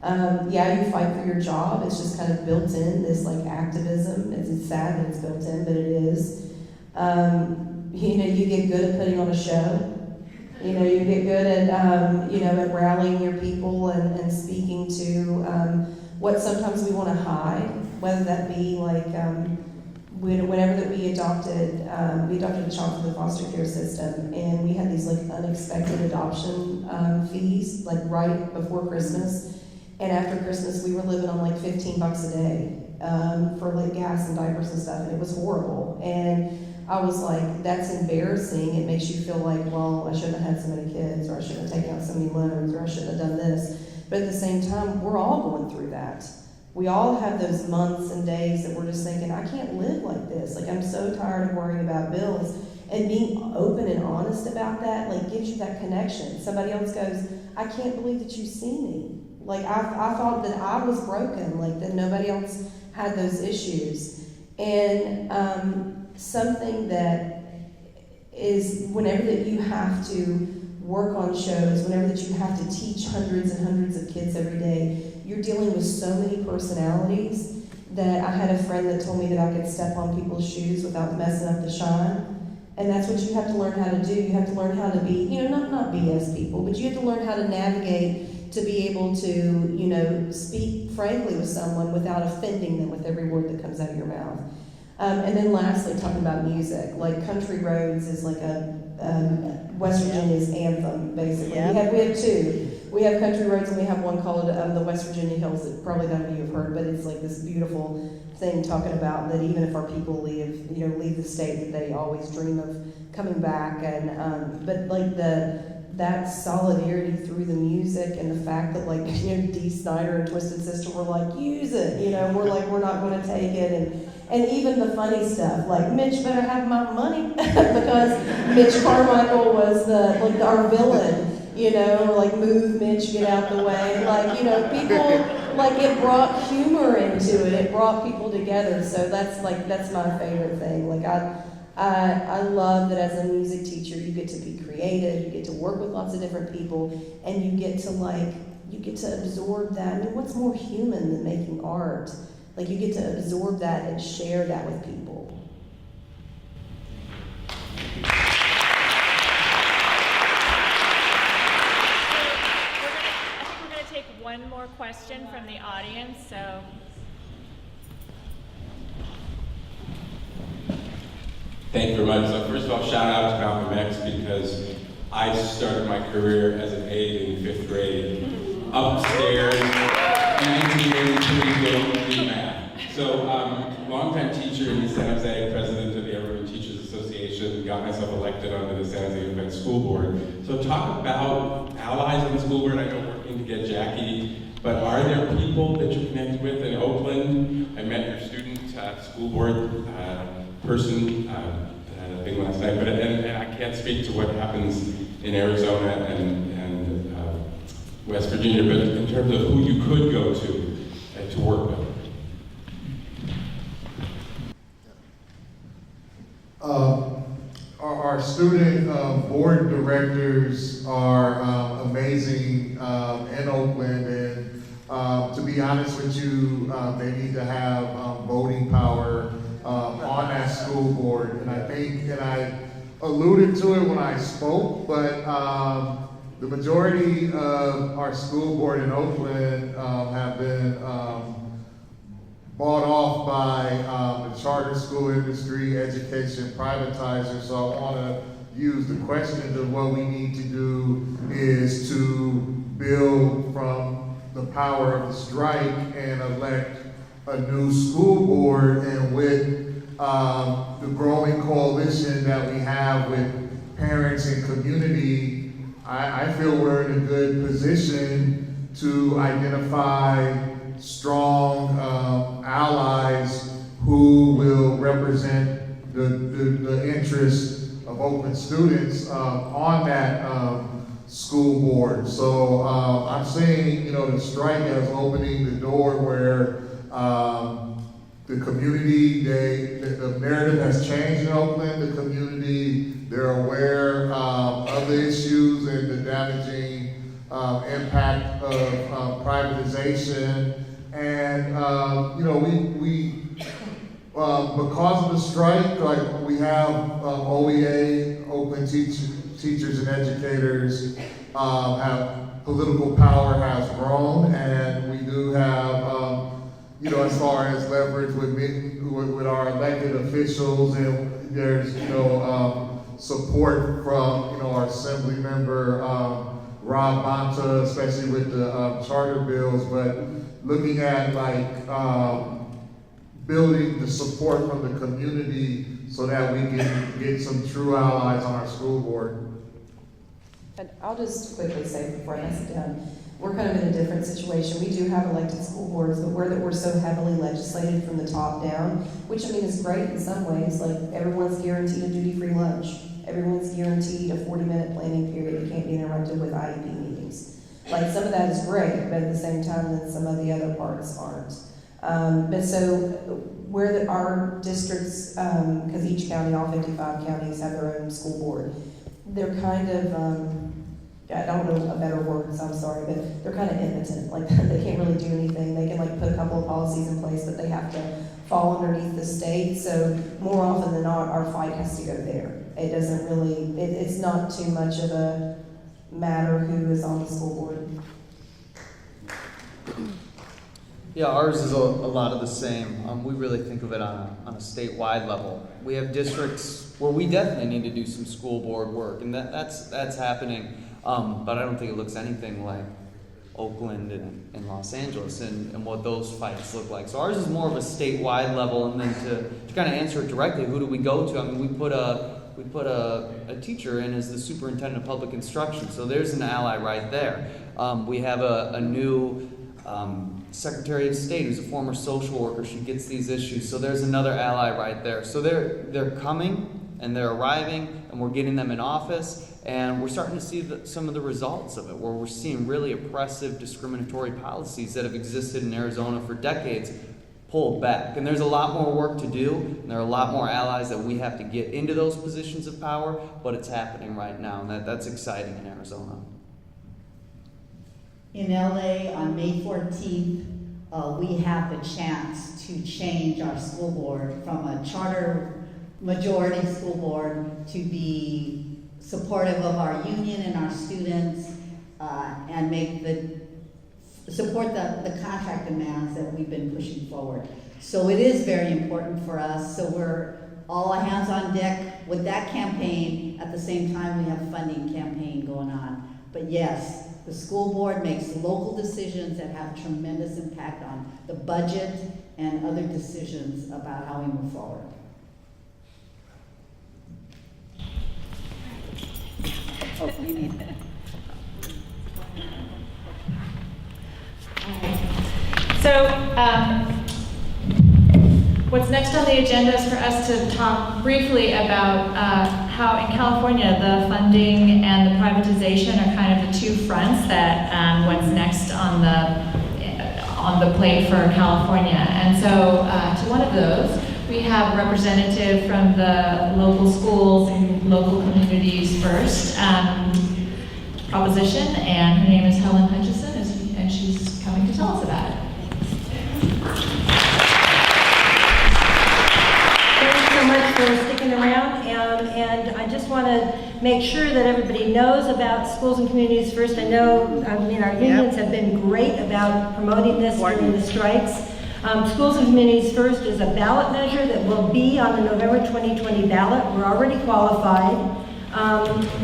You fight for your job. It's just kind of built in, this activism. It's sad that it's built in, but it is. You get good at putting on a show. You get good at, at rallying your people and speaking to what sometimes we want to hide, whether that be whenever that we adopted a child through the foster care system, and we had these unexpected adoption fees right before Christmas. And after Christmas, we were living on $15 a day for gas and diapers and stuff, and it was horrible. And I was like, that's embarrassing. It makes you feel well, I shouldn't have had so many kids, or I shouldn't have taken out so many loans, or I shouldn't have done this. But at the same time, we're all going through that. we all have those months and days that we're just thinking, I can't live like this. Like, I'm so tired of worrying about bills. And being open and honest about that, like, gives you that connection. Somebody else goes, I can't believe that you see me. Like, I thought that I was broken, like, that nobody else had those issues. And something that is, whenever that you have to work on shows, whenever that you have to teach hundreds and hundreds of kids every day, you're dealing with so many personalities that I had a friend that told me that I could step on people's shoes without messing up the shine. And that's what you have to learn how to do. You have to learn how to be, not BS people, but you have to learn how to navigate to be able to, speak frankly with someone without offending them with every word that comes out of your mouth. And then lastly, talking about music, like Country Roads is like West Virginia's anthem, basically. Yep. We have two. We have Country Roads and we have one called the West Virginia Hills that probably none of you have heard, but it's like this beautiful thing talking about that even if our people leave the state, that they always dream of coming back. And but like that solidarity through the music and the fact that Dee Snider and Twisted Sister were like, use it, we're like, we're not going to take it. And even the funny stuff, like Mitch better have my money because Mitch Carmichael was our villain, or like move Mitch, get out the way. People, it brought humor into it. It brought people together. So that's my favorite thing. I love that as a music teacher, you get to be creative, you get to work with lots of different people, and you get to absorb that. I mean, what's more human than making art? Like, you get to absorb that and share that with people. I think we're going to take one more question from the audience, so. Thank you very much. So first of all, shout out to Malcolm X because I started my career as an aide in 5th grade upstairs in 1983 going to math. So, longtime teacher in San Jose, president of the Evergreen Teachers Association, got myself elected onto the San Jose Event School Board. So talk about allies on the school board. I know working to get Jackie, but are there people that you're connected with in Oakland? I met your student school board person thing last night, but and I can't speak to what happens in Arizona and West Virginia, but in terms of who you could go to work with. Our student board directors are amazing in Oakland, and to be honest with you, they need to have voting power on that school board. And I alluded to it when I spoke, but the majority of our school board in Oakland have been bought off by the charter school industry, education privatizers. So I want to use the question of what we need to do is to build from the power of the strike and elect a new school board. And with the growing coalition that we have with parents and community, I feel we're in a good position to identify strong allies who will represent the interests of Oakland students on that school board. So I'm saying, the strike is opening the door where the community, the narrative has changed in Oakland. The community, they're aware of the issues and the damaging impact of privatization. And, we because of the strike, we have OEA, Oakland Teachers and Educators, have political power has grown, and we do have, as far as leverage with our elected officials, and there's, support from, our Assembly member, Rob Bonta, especially with the charter bills, but looking at building the support from the community so that we can get some true allies on our school board. And I'll just quickly say before I sit down, We're kind of in a different situation. We do have elected school boards, but we're so heavily legislated from the top down, which I mean is great in some ways. Like everyone's guaranteed a duty-free lunch. Everyone's guaranteed a 40-minute planning period. It can't be interrupted with IEP meetings. Like some of that is great, but at the same time, then some of the other parts aren't. But so our districts, because each county, all 55 counties have their own school board, they're kind of, I don't know a better word, so I'm sorry, but they're kind of impotent. Like they can't really do anything. They can like put a couple of policies in place, but they have to fall underneath the state. So more often than not, our fight has to go there. It doesn't really, it's not too much of a matter who is on the school board. Yeah, ours is a lot of the same. We really think of it on a statewide level. We have districts where we definitely need to do some school board work, and that's happening. But I don't think it looks anything like Oakland and Los Angeles and what those fights look like. So ours is more of a statewide level, and then to kind of answer it directly, who do we go to? I mean, we put a teacher in as the superintendent of public instruction, so there's an ally right there. We have a new Secretary of State who's a former social worker. She gets these issues, so there's another ally right there. So they're coming and they're arriving, and we're getting them in office, and we're starting to see some of the results of it, where we're seeing really oppressive, discriminatory policies that have existed in Arizona for decades pulled back. And there's a lot more work to do, and there are a lot more allies that we have to get into those positions of power, but it's happening right now, and that's exciting in Arizona. In LA on May 14th, we have the chance to change our school board from a charter majority school board to be supportive of our union and our students and support the contract demands that we've been pushing forward. So it is very important for us. So we're all hands on deck with that campaign. At the same time, we have a funding campaign going on. But yes, the school board makes local decisions that have tremendous impact on the budget and other decisions about how we move forward. Oh, you need it. So, what's next on the agenda is for us to talk briefly about how in California the funding and the privatization are kind of the two fronts that what's next on the plate for California. And so, to one of those, we have a representative from the local schools and local communities first proposition, and her name is Helen Hutchison, and she's coming to tell us about it. Thanks so much for sticking around, and I just want to make sure that everybody knows about Schools and Communities First. I know, our unions have been great about promoting this during the strikes. Schools and Communities First is a ballot measure that will be on the November 2020 ballot. We're already qualified.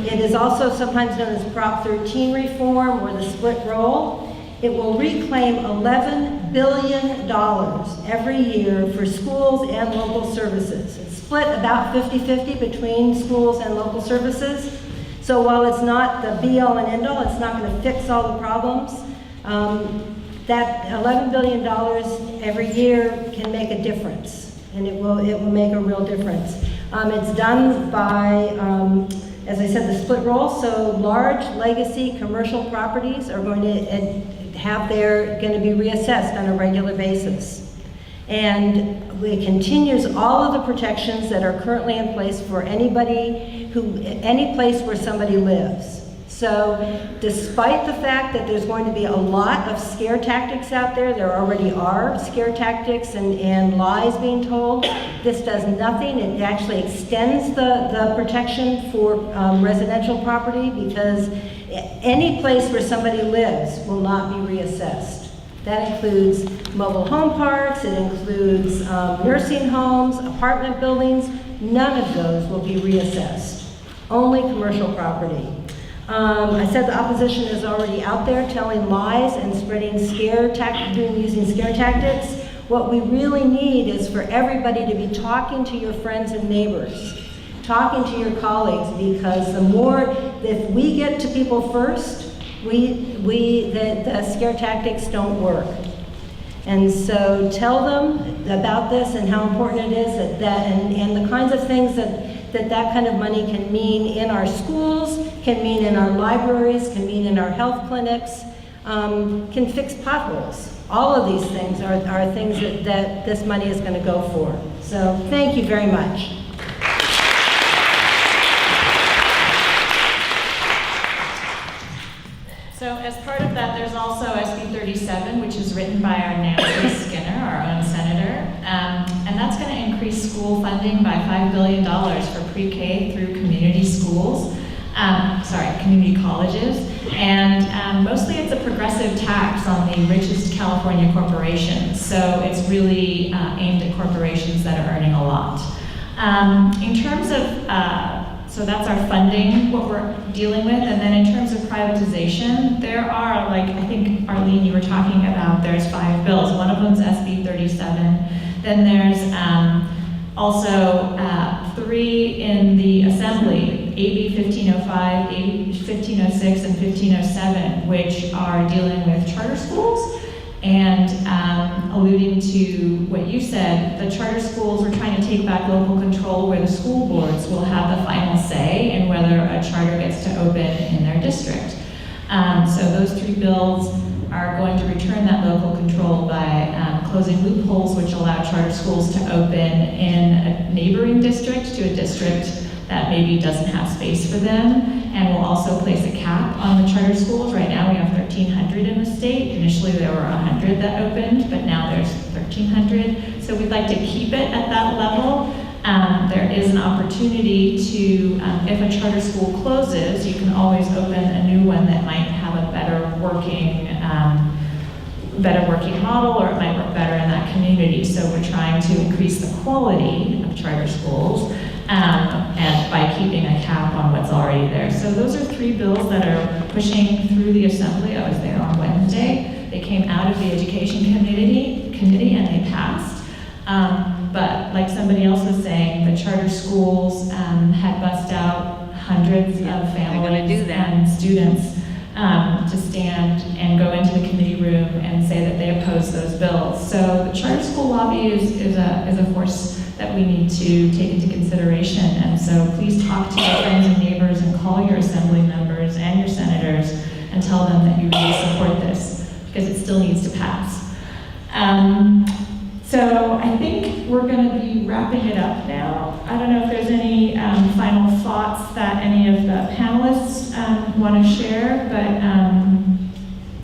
It is also sometimes known as Prop 13 reform or the split roll. It will reclaim $11 billion every year for schools and local services. It's split about 50-50 between schools and local services. So while it's not the be-all and end-all, it's not going to fix all the problems. That $11 billion every year can make a difference, and it will make a real difference. It's done by, as I said, the split roll. So large legacy commercial properties are going to going to be reassessed on a regular basis. And it continues all of the protections that are currently in place for any place where somebody lives. So despite the fact that there's going to be a lot of scare tactics out there already are scare tactics and lies being told, this does nothing. It actually extends the protection for residential property, because any place where somebody lives will not be reassessed. That includes mobile home parks, it includes nursing homes, apartment buildings. None of those will be reassessed, only commercial property. I said the opposition is already out there telling lies and spreading using scare tactics. What we really need is for everybody to be talking to your friends and neighbors, talking to your colleagues, because if we get to people first, The scare tactics don't work. And so tell them about this and how important it is and the kinds of things that kind of money can mean in our schools, can mean in our libraries, can mean in our health clinics, can fix potholes. All of these things are things that this money is going to go for. So thank you very much. So as part of that, there's also SB 37, which is written by our Nancy Skinner, our own senator, and that's going to increase school funding by $5 billion for pre-K through community schools, community colleges, and mostly it's a progressive tax on the richest California corporations. So it's really aimed at corporations that are earning a lot. In terms of so that's our funding, what we're dealing with. And then in terms of privatization, there are, like I think, Arlene, you were talking about, there's 5 bills. One of them's SB 37. Then there's also 3 in the Assembly, AB 1505, AB 1506, and 1507, which are dealing with charter schools. And alluding to what you said, the charter schools, we're trying to take back local control where the school boards will have the final say in whether a charter gets to open in their district. So those 3 bills are going to return that local control by closing loopholes which allow charter schools to open in a neighboring district to a district that maybe doesn't have space for them, and will also place a cap on the charter schools. Right now we have 1,300 in the state. Initially there were 100 that opened, but now there's 1,300. So we'd like to keep it at that level. There is an opportunity to, if a charter school closes, you can always open a new one that might have a better working model, or it might work better in that community. So we're trying to increase the quality of charter schools and by keeping a cap on what's already there. So those are 3 bills that are pushing through the Assembly. I was there on Wednesday. They came out of the Education Committee and they passed. But like somebody else was saying, the charter schools had bussed out hundreds of families and students to stand and go into the committee room and say that they oppose those bills. So the charter school lobby is a force that we need to take into consideration. And so please talk to your friends and neighbors and call your assembly members and your senators and tell them that you really support this, because it still needs to pass. So I think we're going to be wrapping it up now. I don't know if there's any final thoughts that any of the panelists want to share, but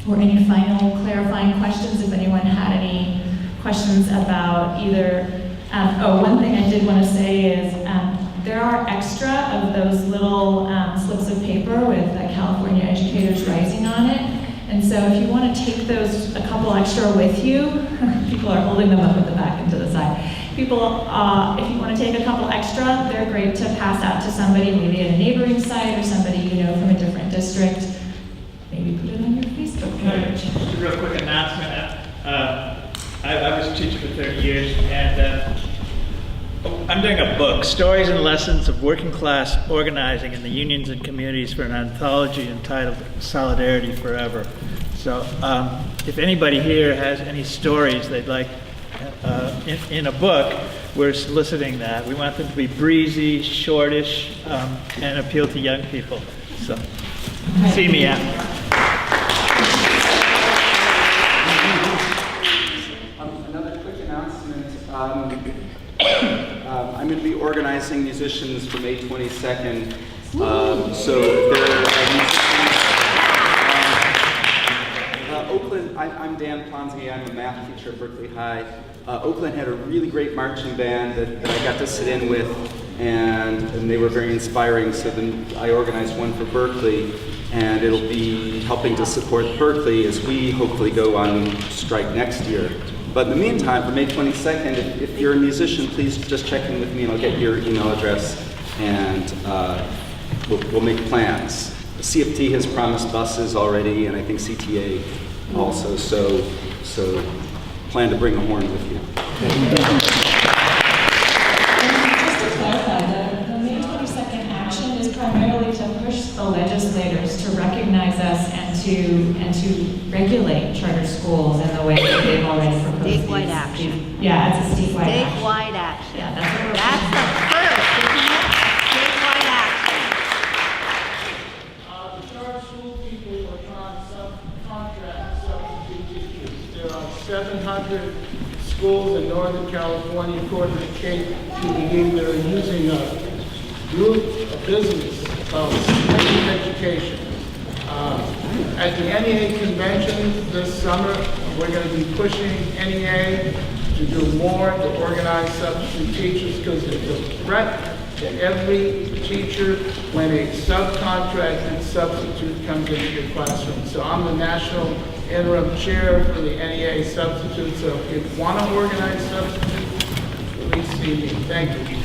or any final clarifying questions if anyone had any questions about either. One thing I did want to say is there are extra of those little slips of paper with California Educators Rising on it. And so if you want to take those, a couple extra with you, people are holding them up at the back and to the side. If you want to take a couple extra, they're great to pass out to somebody, maybe at a neighboring site or somebody you know from a different district. Maybe put it on your Facebook page. Just a real quick announcement. I was a teacher for 30 years, and I'm doing a book, Stories and Lessons of Working Class Organizing in the Unions and Communities, for an anthology entitled Solidarity Forever. So if anybody here has any stories they'd like in a book, we're soliciting that. We want them to be breezy, shortish, and appeal to young people. So see me out. Another quick announcement. I'm going to be organizing musicians for May 22nd. So there are musicians. Oakland, I'm Dan Ponzi. I'm a math teacher at Berkeley High. Oakland had a really great marching band that I got to sit in with, and they were very inspiring. So then I organized one for Berkeley, and it'll be helping to support Berkeley as we hopefully go on strike next year. But in the meantime, for May 22nd, if you're a musician, please just check in with me and I'll get your email address, and we'll make plans. CFT has promised buses already, and I think CTA also, so plan to bring a horn with you. Just to clarify, the May 22nd action is is primarily to push the legislators to recognize us and to regulate charter schools in the way that they've already proposed. Statewide action. Yeah, it's a statewide action. Statewide action. Yeah, that's what we're That's the first, isn't it? Statewide action. The charter school people are trying to subcontract substitute teachers. There are 700 schools in Northern California, according to KPDE, that are using a business called Student Education. At the NEA convention this summer, we're going to be pushing NEA to do more to organize substitute teachers, because it's a threat to every teacher when a subcontracted substitute comes into your classroom. So I'm the national interim chair for the NEA substitute, so if you want to organize substitutes, please see me. Thank you.